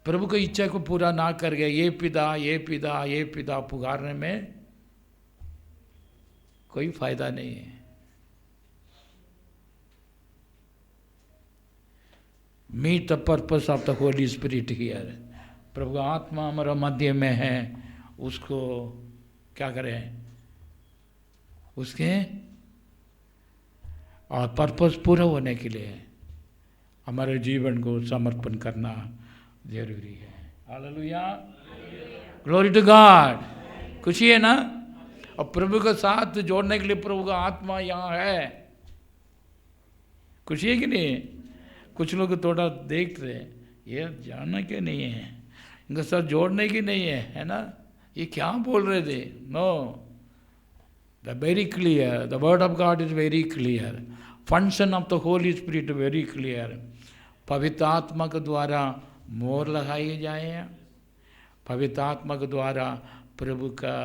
प्रभु की इच्छा को पूरा ना कर गए ये पिता ये पिता ये पिता पुकारने में कोई फायदा नहीं है। Meet the purpose of the holy spirit here. प्रभु का आत्मा हमारा मध्य में है, उसको क्या करें? उसके और पर्पस पूरा होने के लिए हमारे जीवन को समर्पण करना जरूरी है। Hallelujah, glory to God. खुशी है ना? और प्रभु के साथ जोड़ने के लिए प्रभु का आत्मा यहाँ है। खुशी है कि नहीं? कुछ लोग थोड़ा देख रहे ये जानना के नहीं है, इनके साथ जोड़ने की नहीं है ना? ये क्या बोल रहे थे? No, the very clear, the word of God is very clear. Function of the holy spirit very clear. पवित्र आत्मा के द्वारा मोहर लगाए जाए। पवित्र आत्मा के द्वारा प्रभु का,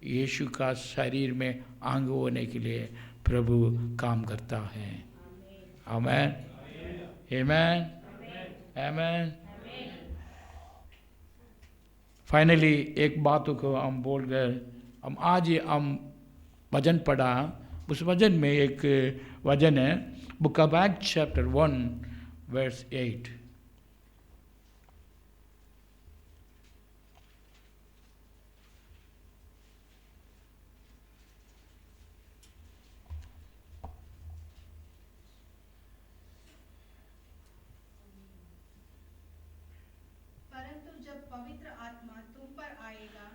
यीशु का शरीर में अंग होने के लिए प्रभु काम करता है। आमेन, आमेन, आमेन। फाइनली एक बात को हम बोल गए। हम आज हम वचन पढ़ा, उस वचन में एक वचन है book of Acts chapter 1 verse 8। परंतु जब पवित्र आत्मा तुम पर आएगा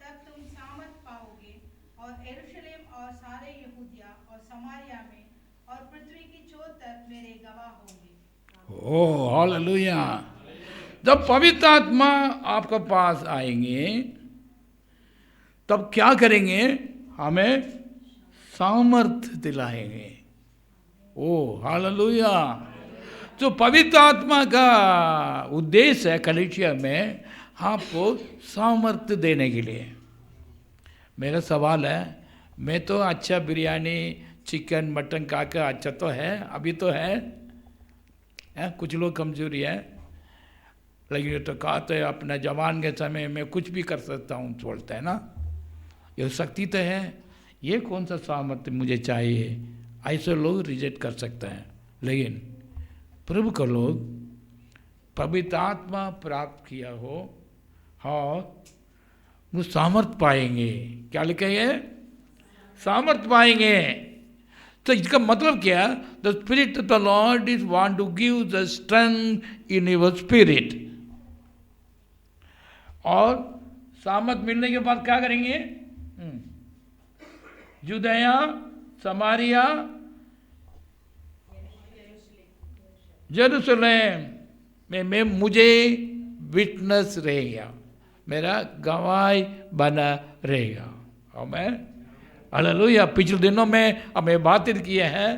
तब तुम सामर्थ पाओगे और यरूशलेम और सारे यहूदिया और समारिया में और पृथ्वी की छोर तक मेरे गवाह होंगे। Oh hallelujah. जब पवित्र आत्मा आपके पास आएंगे तब क्या करेंगे? हमें सामर्थ दिलाएंगे। Oh hallelujah. जो पवित्र आत्मा का उद्देश्य है कलीसिया में आपको सामर्थ्य देने के लिए। मेरा सवाल है, मैं तो अच्छा बिरयानी चिकन मटन खाकर अच्छा तो है, अभी तो है, कुछ लोग कमजोरी है, लेकिन ये तो कहते हैं अपने जवान के समय में कुछ भी कर सकता हूँ बोलते हैं ना, ये शक्ति तो है, ये कौन सा सामर्थ्य मुझे चाहिए? ऐसे लोग रिजेक्ट कर सकते हैं। लेकिन प्रभु का लोग पवित्र आत्मा प्राप्त किया हो और वो सामर्थ पाएंगे। क्या लिखा है? सामर्थ पाएंगे। तो इसका मतलब क्या? The spirit of the Lord is want to give the strength in your spirit. और सामर्थ मिलने के बाद क्या करेंगे? जुदेया, समारिया, जेरूशलेम में मुझे विटनेस रहेगा, मेरा गवाही बना रहेगा। आमीन, हालेलुया। पिछले दिनों में हमें बातें किए हैं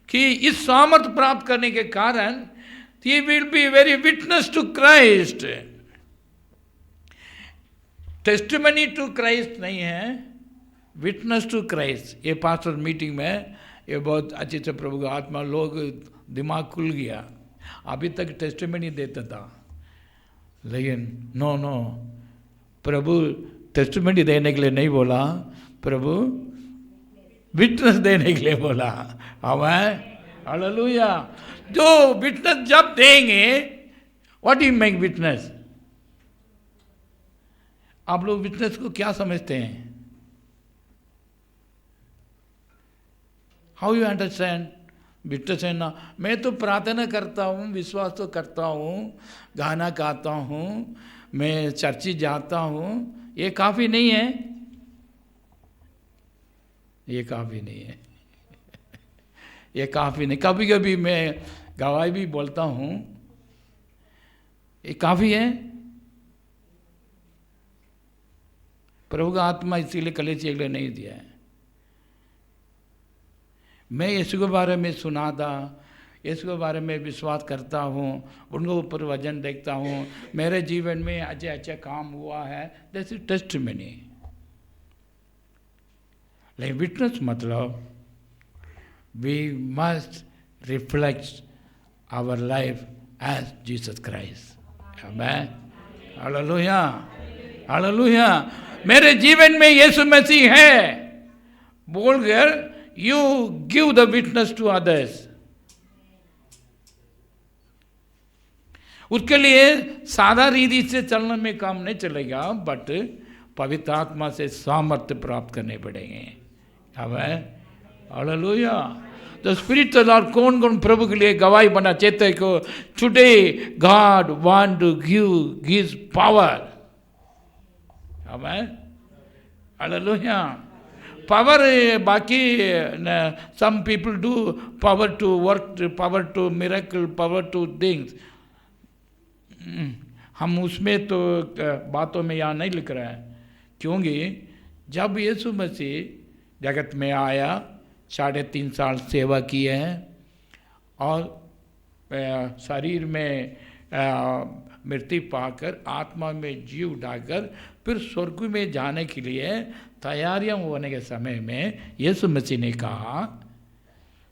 कि इस सामर्थ प्राप्त करने के कारण he will be very witness to Christ। Testimony to Christ नहीं है, विटनेस टू क्राइस्ट। ये पास्टर मीटिंग में ये बहुत अच्छे से प्रभु का आत्मा लोग दिमाग खुल गया। अभी तक टेस्टिमनी देता था, लेकिन नो नो, प्रभु टेस्टिमनी देने के लिए नहीं बोला, प्रभु विटनेस देने के लिए बोला। आमीन, हालेलुया। जो विटनेस जब देंगे, व्हाट यू मेक विटनेस? आप लोग विटनेस को क्या समझते हैं? How you understand witness? है ना, मैं तो प्रार्थना करता हूँ, विश्वास तो करता हूँ, गाना गाता हूँ, मैं चर्च जाता हूँ, ये काफ़ी नहीं है। ये काफ़ी नहीं है। ये काफ़ी नहीं। कभी कभी मैं गवाही भी बोलता हूँ, ये काफ़ी है? प्रभु का आत्मा इसीलिए कलीसिया के लिए नहीं दिया है। मैं यीशु के बारे में सुना था, यीशु के बारे में विश्वास करता हूँ, उनके ऊपर वजन देखता हूँ, मेरे जीवन में अच्छे अच्छे काम हुआ है, दैट्स टेस्टिमनी। लेकिन विटनेस मतलब we must reflect our life as Jesus Christ. Amen, hallelujah, hallelujah. मेरे जीवन में यीशु मसीह है बोलकर you give the witness to others. उसके लिए सादा रीति से चलने में काम नहीं चलेगा, बट पवित्र आत्मा से सामर्थ्य प्राप्त करने पड़ेंगे। Amen, hallelujah. तो स्पिरिट लॉर्ड कौन कौन प्रभु के लिए गवाही बना चाहते को today God want to give his power. Amen, hallelujah. Power बाकी some people do power to work, power to miracle, power to things. हम उसमें तो बातों में यहाँ नहीं लिख रहे हैं, क्योंकि जब यीशु मसीह जगत में आया 3.5 साल सेवा की है और शरीर में मृत्यु पाकर आत्मा में जीव डालकर फिर स्वर्ग में जाने के लिए तैयारियां होने के समय में यीशु मसीह ने कहा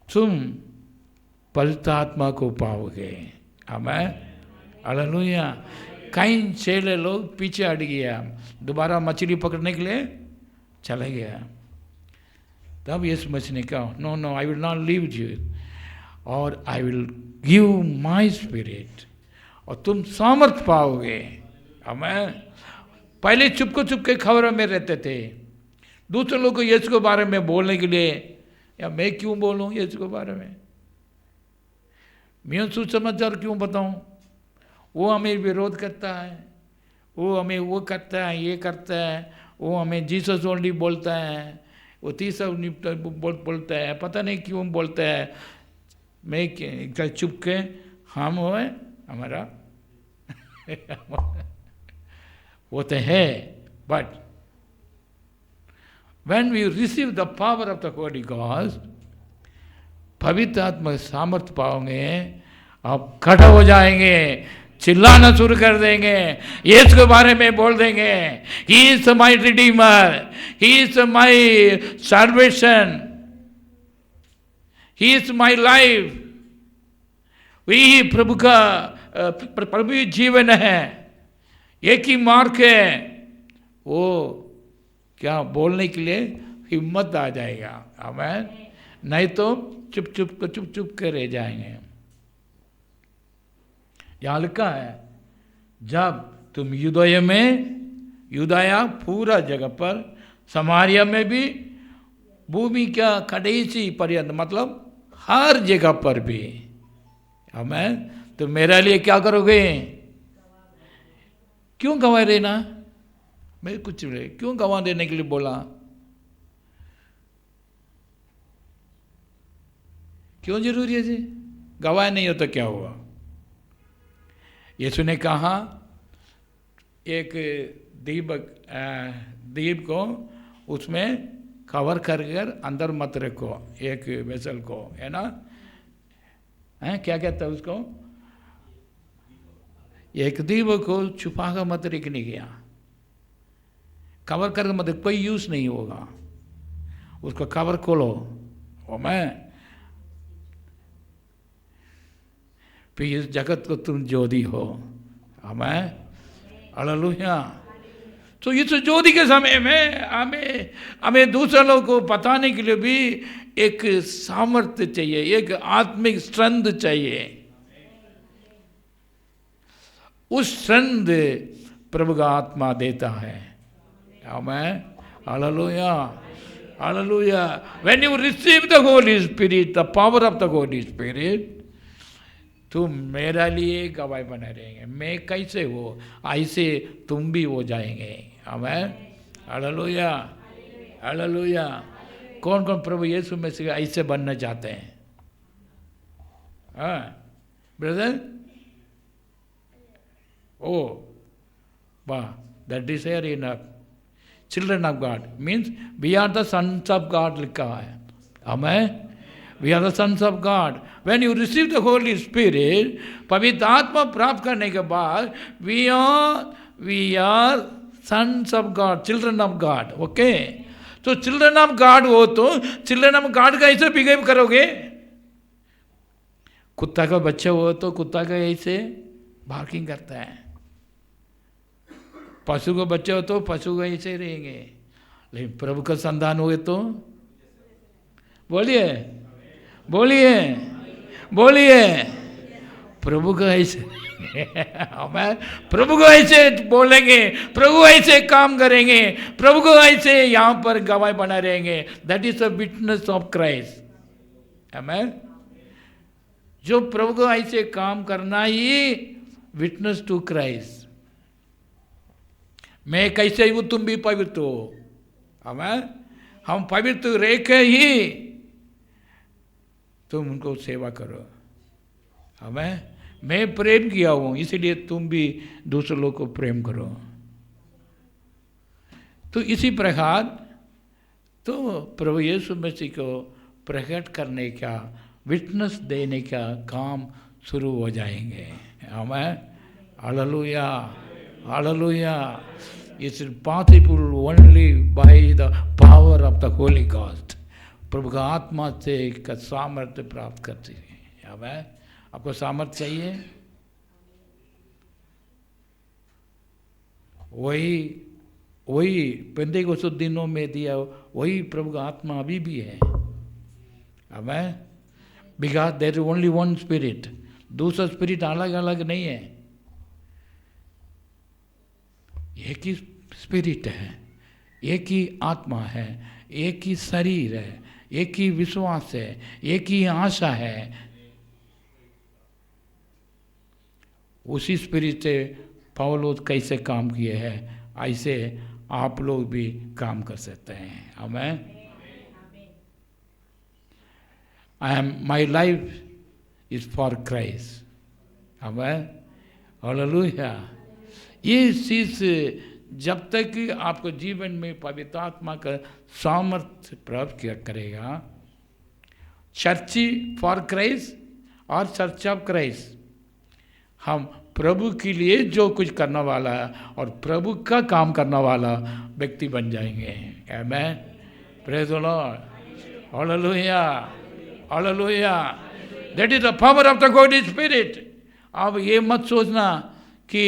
तुम पवित्र आत्मा को पाओगे। आमेन, हालेलुया। कई चेले लोग पीछे हट गया, दोबारा मछली पकड़ने के लिए चले गया। तब यीशु मसीह ने कहा no no, I will not leave you और I will give my spirit, और तुम सामर्थ पाओगे। आमेन। पहले चुप के खबरों में रहते थे, दूसरे लोग को यीशु के बारे में बोलने के लिए, या मैं क्यों बोलूं यीशु के बारे में, मैं सुसमाचार क्यों बताऊं, वो हमें विरोध करता है, वो हमें वो करता है, ये करता है, वो हमें जीसस ओनली बोलता है, वो तीसरा बोलता है, पता नहीं क्यों बोलता है। मैं चुप के हम हो हमारा वो तो है, but when we receive the power of the Holy Ghost, पवित्र आत्मा सामर्थ पाओगे, आप खड़े हो जाएंगे, चिल्लाना शुरू कर देंगे, यीशु के बारे में बोल देंगे, He is my redeemer, He is my salvation, He is my life। वही प्रभु का प्रभु जीवन है, एक ही मार्ग है। वो क्या बोलने के लिए हिम्मत आ जाएगा। आमेन। नहीं तो चुप के रह जाएंगे। यहाँ लिखा है जब तुम यूदया पूरा जगह पर, समारिया में भी, भूमि का कड़ेसी पर्यंत, मतलब हर जगह पर भी। आमेन। तो मेरे लिए क्या करोगे? क्यों गवाह देना? मैं कुछ नहीं, क्यों गवाह देने के लिए बोला? क्यों जरूरी है जी? गवाह नहीं हो तो क्या हुआ? यीशु ने कहा एक दीप को उसमें कवर कर अंदर मत रखो, एक वेसल को, है ना, है क्या कहता है उसको? एक दीप को छुपा कर मत रखने गया, कवर कर मत, कोई यूज नहीं होगा, उसको कवर खोलो। और मैं फिर इस जगत को तुम ज्योति हो। हमें हालेलुया। तो इस ज्योति के समय में हमें दूसरे लोगों को बताने के लिए भी एक सामर्थ्य चाहिए, एक आत्मिक स्ट्रेंथ चाहिए। उस स्ट्रेंथ प्रभु का आत्मा देता है। Amen, hallelujah, hallelujah. When you receive the Holy Spirit, the power of the Holy Spirit, तुम मेरा लिए गवाह बने रहेंगे। मैं कैसे हो ऐसे तुम भी हो जाएंगे। Amen, hallelujah, hallelujah. कौन कौन प्रभु यीशु मसीह ऐसे बनना चाहते हैं? हाँ ब्रदर, ओ वाह, that desire in children of God means we are the sons of God लिखा है। हमें we are the sons of God. When you receive the holy spirit, पवित्र आत्मा प्राप्त करने के बाद we are sons of God, children of God. Okay, तो चिल्ड्रन ऑफ गॉड हो तो चिल्ड्रन ऑफ गॉड का ऐसे बिहेव करोगे। कुत्ता का बच्चा हो तो कुत्ता का ऐसे बार्किंग करता है, पशु का बच्चा हो तो पशु का ऐसे रहेंगे। लेकिन प्रभु का संतान हुए तो बोलिए बोलिए बोलिए, प्रभु का ऐसे हमें प्रभु को ऐसे बोलेंगे, प्रभु ऐसे काम करेंगे, प्रभु को ऐसे यहाँ पर गवाह बना रहेंगे। That is the witness of Christ. Amen. जो प्रभु को ऐसे काम करना ही विटनेस टू क्राइस्ट। मैं कैसे हूँ तुम भी पवित्र हो। आमेन। हम पवित्र रह के ही तुम उनको सेवा करो। आमेन। मैं प्रेम किया हूँ इसलिए तुम भी दूसरे लोग को प्रेम करो। तो इसी प्रकार तो प्रभु यीशु मसीह को प्रकट करने का, विटनेस देने का काम शुरू हो जाएंगे। Amen. Hallelujah hallelujah. It's possible only by the power of the holy ghost. प्रभु का आत्मा से का सामर्थ्य प्राप्त करते हैं। आमेन। आपको सामर्थ्य चाहिए, वही पेंतेकोस्त दिनों में दिया, वही प्रभु का आत्मा अभी भी है। Amen. Because there is only one spirit. दूसरा स्पिरिट अलग अलग नहीं है, एक ही स्पिरिट है, एक ही आत्मा है, एक ही शरीर है, एक ही विश्वास है, एक ही आशा है। उसी स्पिरिट से पौलुस कैसे काम किए हैं, ऐसे आप लोग भी काम कर सकते हैं। Amen. My life is for Christ. Amen. Hallelujah. ये चीज जब तक आपको जीवन में पवित्र आत्मा का सामर्थ्य प्राप्त किया करेगा, चर्च फॉर क्राइस्ट और चर्च ऑफ क्राइस्ट, हम प्रभु के लिए जो कुछ करने वाला है और प्रभु का काम करने वाला व्यक्ति बन जाएंगे। Amen. Praise the lord. Hallelujah hallelujah. That is the power of the God spirit. अब ये मत सोचना कि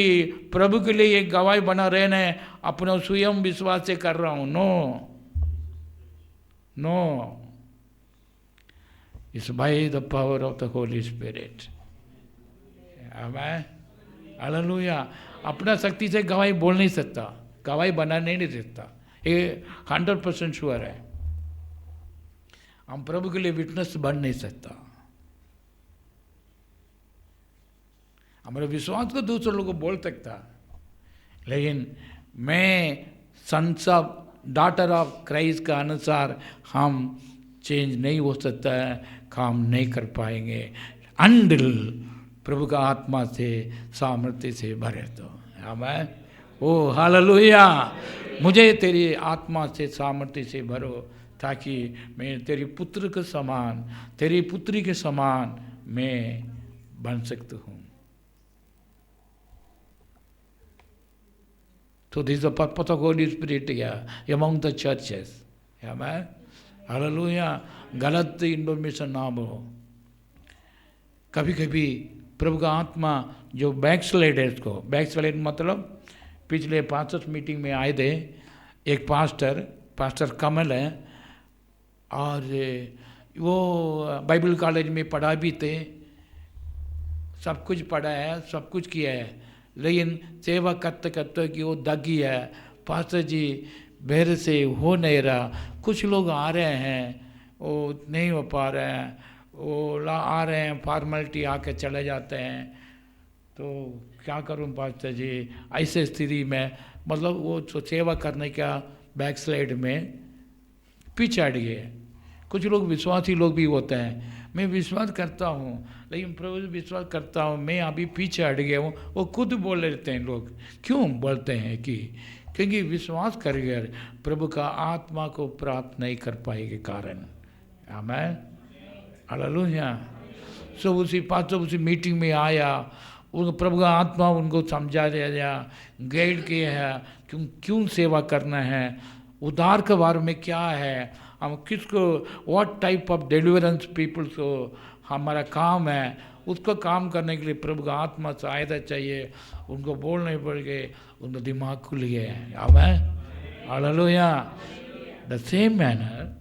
प्रभु के लिए एक गवाही बना रहना अपना स्वयं विश्वास से कर रहा हूं। No no, it's by the power of the holy spirit. Amen. Hallelujah. अपना शक्ति से गवाही बोल नहीं सकता, गवाही बना नहीं सकता, ये 100% श्योर है। हम प्रभु के लिए विटनेस बन नहीं सकता। हमारे विश्वास को दूसरे लोगों को बोल सकता, लेकिन मैं sons of daughter of Christ का अनुसार हम चेंज नहीं हो सकता है, काम नहीं कर पाएंगे अंडिल प्रभु का आत्मा से सामर्थ्य से भरे तो। आमेन। ओ हालेलुया। मुझे तेरी आत्मा से सामर्थ्य से भरो ताकि मैं तेरी पुत्र के समान, तेरी पुत्री के समान मैं बन सकता हूँ। So this is the purpose of Holy Spirit here among the churches. Amen. Hallelujah. गलत इन्फॉर्मेशन ना हो। कभी कभी प्रभु का आत्मा जो बैकस्लाइड है, इसको बैकस्लाइड मतलब पिछले 5 मीटिंग में आए थे, एक पास्टर कमल है, और वो बाइबल कॉलेज में पढ़ा भी थे, सब कुछ पढ़ा है, सब कुछ किया है, लेकिन सेवा करते करते कि वो दगी है, पास्टर जी मेरे से हो नहीं रहा। कुछ लोग आ रहे हैं, वो नहीं हो पा रहे हैं, वो आ रहे हैं फॉर्मेलिटी आके चले जाते हैं, तो क्या करूं पास्टर जी। ऐसे स्थिति में मतलब वो सेवा करने का बैकस्लाइड में पीछे हट गए। कुछ लोग विश्वासी लोग भी होते हैं, मैं विश्वास करता हूँ लेकिन प्रभु विश्वास करता हूँ, मैं अभी पीछे हट गया हूँ। वो खुद बोल लेते हैं लोग। क्यों बोलते हैं क्योंकि विश्वास करके प्रभु का आत्मा को प्राप्त नहीं कर पाए के कारण। आमेन। हालेलुया। सो उसी पास उसी मीटिंग में आया, उनको प्रभु का आत्मा उनको समझा दिया, गाइड किया है क्यों क्यों सेवा करना है, उद्धार के बारे में क्या है, हम किसको what type of deliverance peoples को हमारा काम है, उसको काम करने के लिए प्रभु का आत्मा सहायता चाहिए। उनको बोलने पड़ गए, उनका दिमाग खुल गया। आमेन, हालेलुया। द सेम मैनर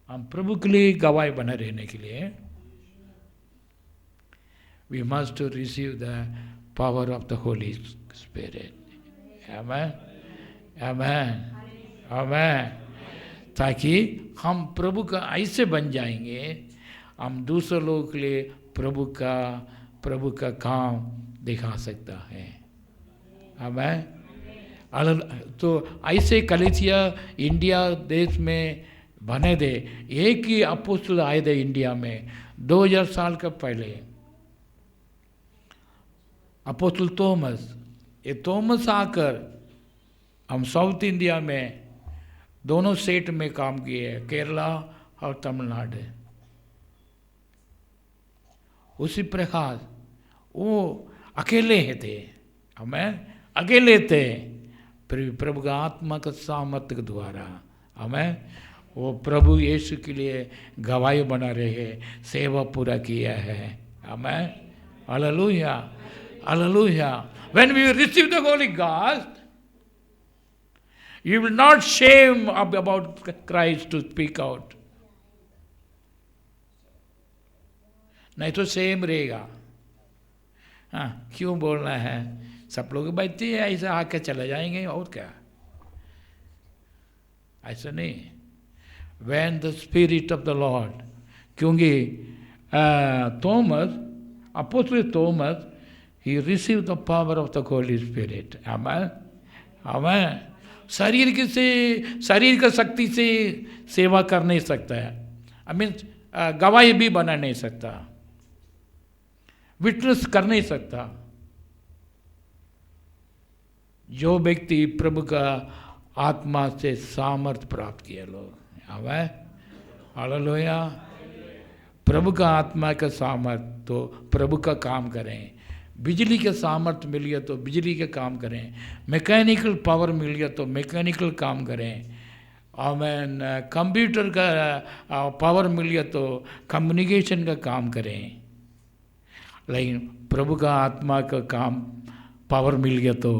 हम प्रभु के लिए गवाही बने रहने के लिए we must to receive the power of the Holy Spirit. Amen, amen, amen. ताकि हम प्रभु का ऐसे बन जाएंगे, हम दूसरे लोगों के लिए प्रभु का काम दिखा सकता है। आमेन। तो ऐसे कलीसिया इंडिया देश में बने दे। एक ही अपोस्तल आए थे इंडिया में 2000 साल का पहले, अपोस्तल थॉमस। ये थॉमस आकर हम साउथ इंडिया में दोनों स्टेट में काम किए, केरला और तमिलनाडु। उसी प्रकार वो अकेले थे, हमें अकेले थे, प्रभु का आत्मा का सामर्थ्य के द्वारा हमें वो प्रभु यीशु के लिए गवाही बना रहे, सेवा पूरा किया है। हमें hallelujah, hallelujah. When we receive the Holy Ghost, you will not shame about Christ to speak out. नहीं तो सेम रहेगा। हाँ, क्यों बोलना है, सब लोग बैठते हैं ऐसा आके चले जाएंगे और क्या, ऐसा नहीं। When the Spirit of the Lord, क्योंकि Thomas, apostle Thomas, he received the power of the Holy Spirit. Amen, amen. शरीर का शक्ति से सेवा कर नहीं सकता है, आई मीन गवाही भी बना नहीं सकता, विटनेस कर नहीं सकता। जो व्यक्ति प्रभु का आत्मा से सामर्थ्य प्राप्त किया लोग, आमेन, हालेलुया। प्रभु का आत्मा का सामर्थ्य तो प्रभु का काम करें। बिजली के सामर्थ्य मिल गया तो बिजली के काम करें, मैकेनिकल पावर मिल गया तो मैकेनिकल काम करें, आमेन। कंप्यूटर का पावर मिल गया तो कम्युनिकेशन का काम करें। लेकिन प्रभु का आत्मा का काम पावर मिल गया तो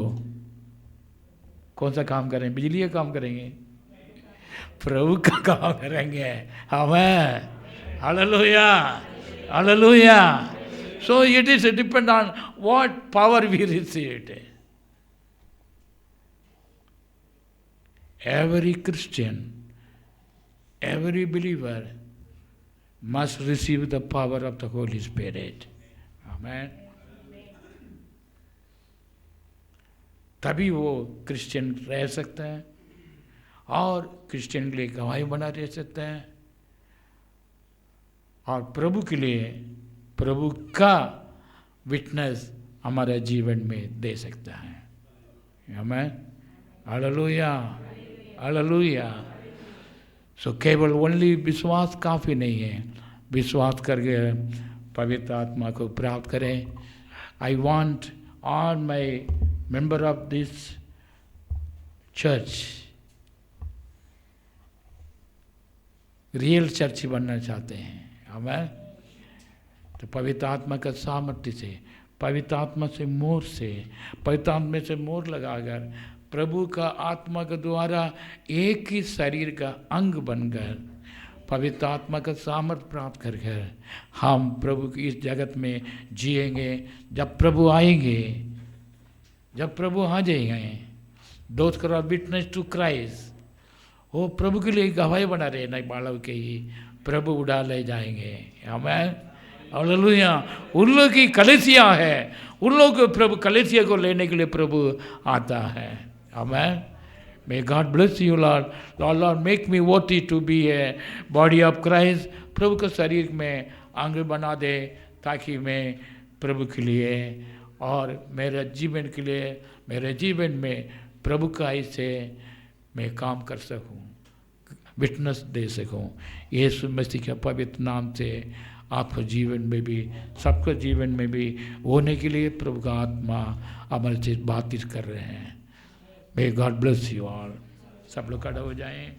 कौन सा काम करें, बिजली का काम करेंगे, प्रभु का काम करेंगे। Amen, hallelujah, hallelujah. So it is depend on what power we received. Every Christian, every believer must receive the power of the Holy Spirit. Amen. तभी वो क्रिश्चियन रह सकता है और क्रिश्चियन के लिए गवाही बना रह सकता है और प्रभु के लिए प्रभु का विटनेस हमारे जीवन में दे सकता है। Amen, hallelujah, hallelujah. सो केवल ओनली विश्वास काफ़ी नहीं है, विश्वास करके पवित्र आत्मा को प्राप्त करें। I want all my member of this church real church बनना चाहते हैं। आमेन। तो पवित्र आत्मा का सामर्थ्य से, पवित्र आत्मा से पवित्र आत्मा से मोर लगाकर प्रभु का आत्मा के द्वारा एक ही शरीर का अंग बनकर पवित्र आत्मा का सामर्थ्य प्राप्त कर हम प्रभु की इस जगत में जिएंगे। जब प्रभु आएंगे, जब प्रभु आ जाएंगे, दोज करो विटनेस टू क्राइस्ट, वो प्रभु के लिए गवाही बना रहे ना बालक के ही प्रभु उड़ा ले जाएंगे। Amen, hallelujah. उन लोग की कलीसिया है, उन लोग को प्रभु कलीसिया को लेने के लिए प्रभु आता है। आमेन। May God bless you, Lord. Lord, make me worthy to be a body of Christ. प्रभु के शरीर में अंग बना दे ताकि मैं प्रभु के लिए और मेरे जीवन के लिए, मेरे जीवन में प्रभु का ऐसे मैं काम कर सकूं। विटनेस दे सकूं। यीशु मसीह के पवित्र नाम से आपके जीवन में भी, सबके जीवन में भी होने के लिए प्रभु का आत्मा हमारे से बातचीत कर रहे हैं। May God bless you all. सब लोग खड़े हो जाएं।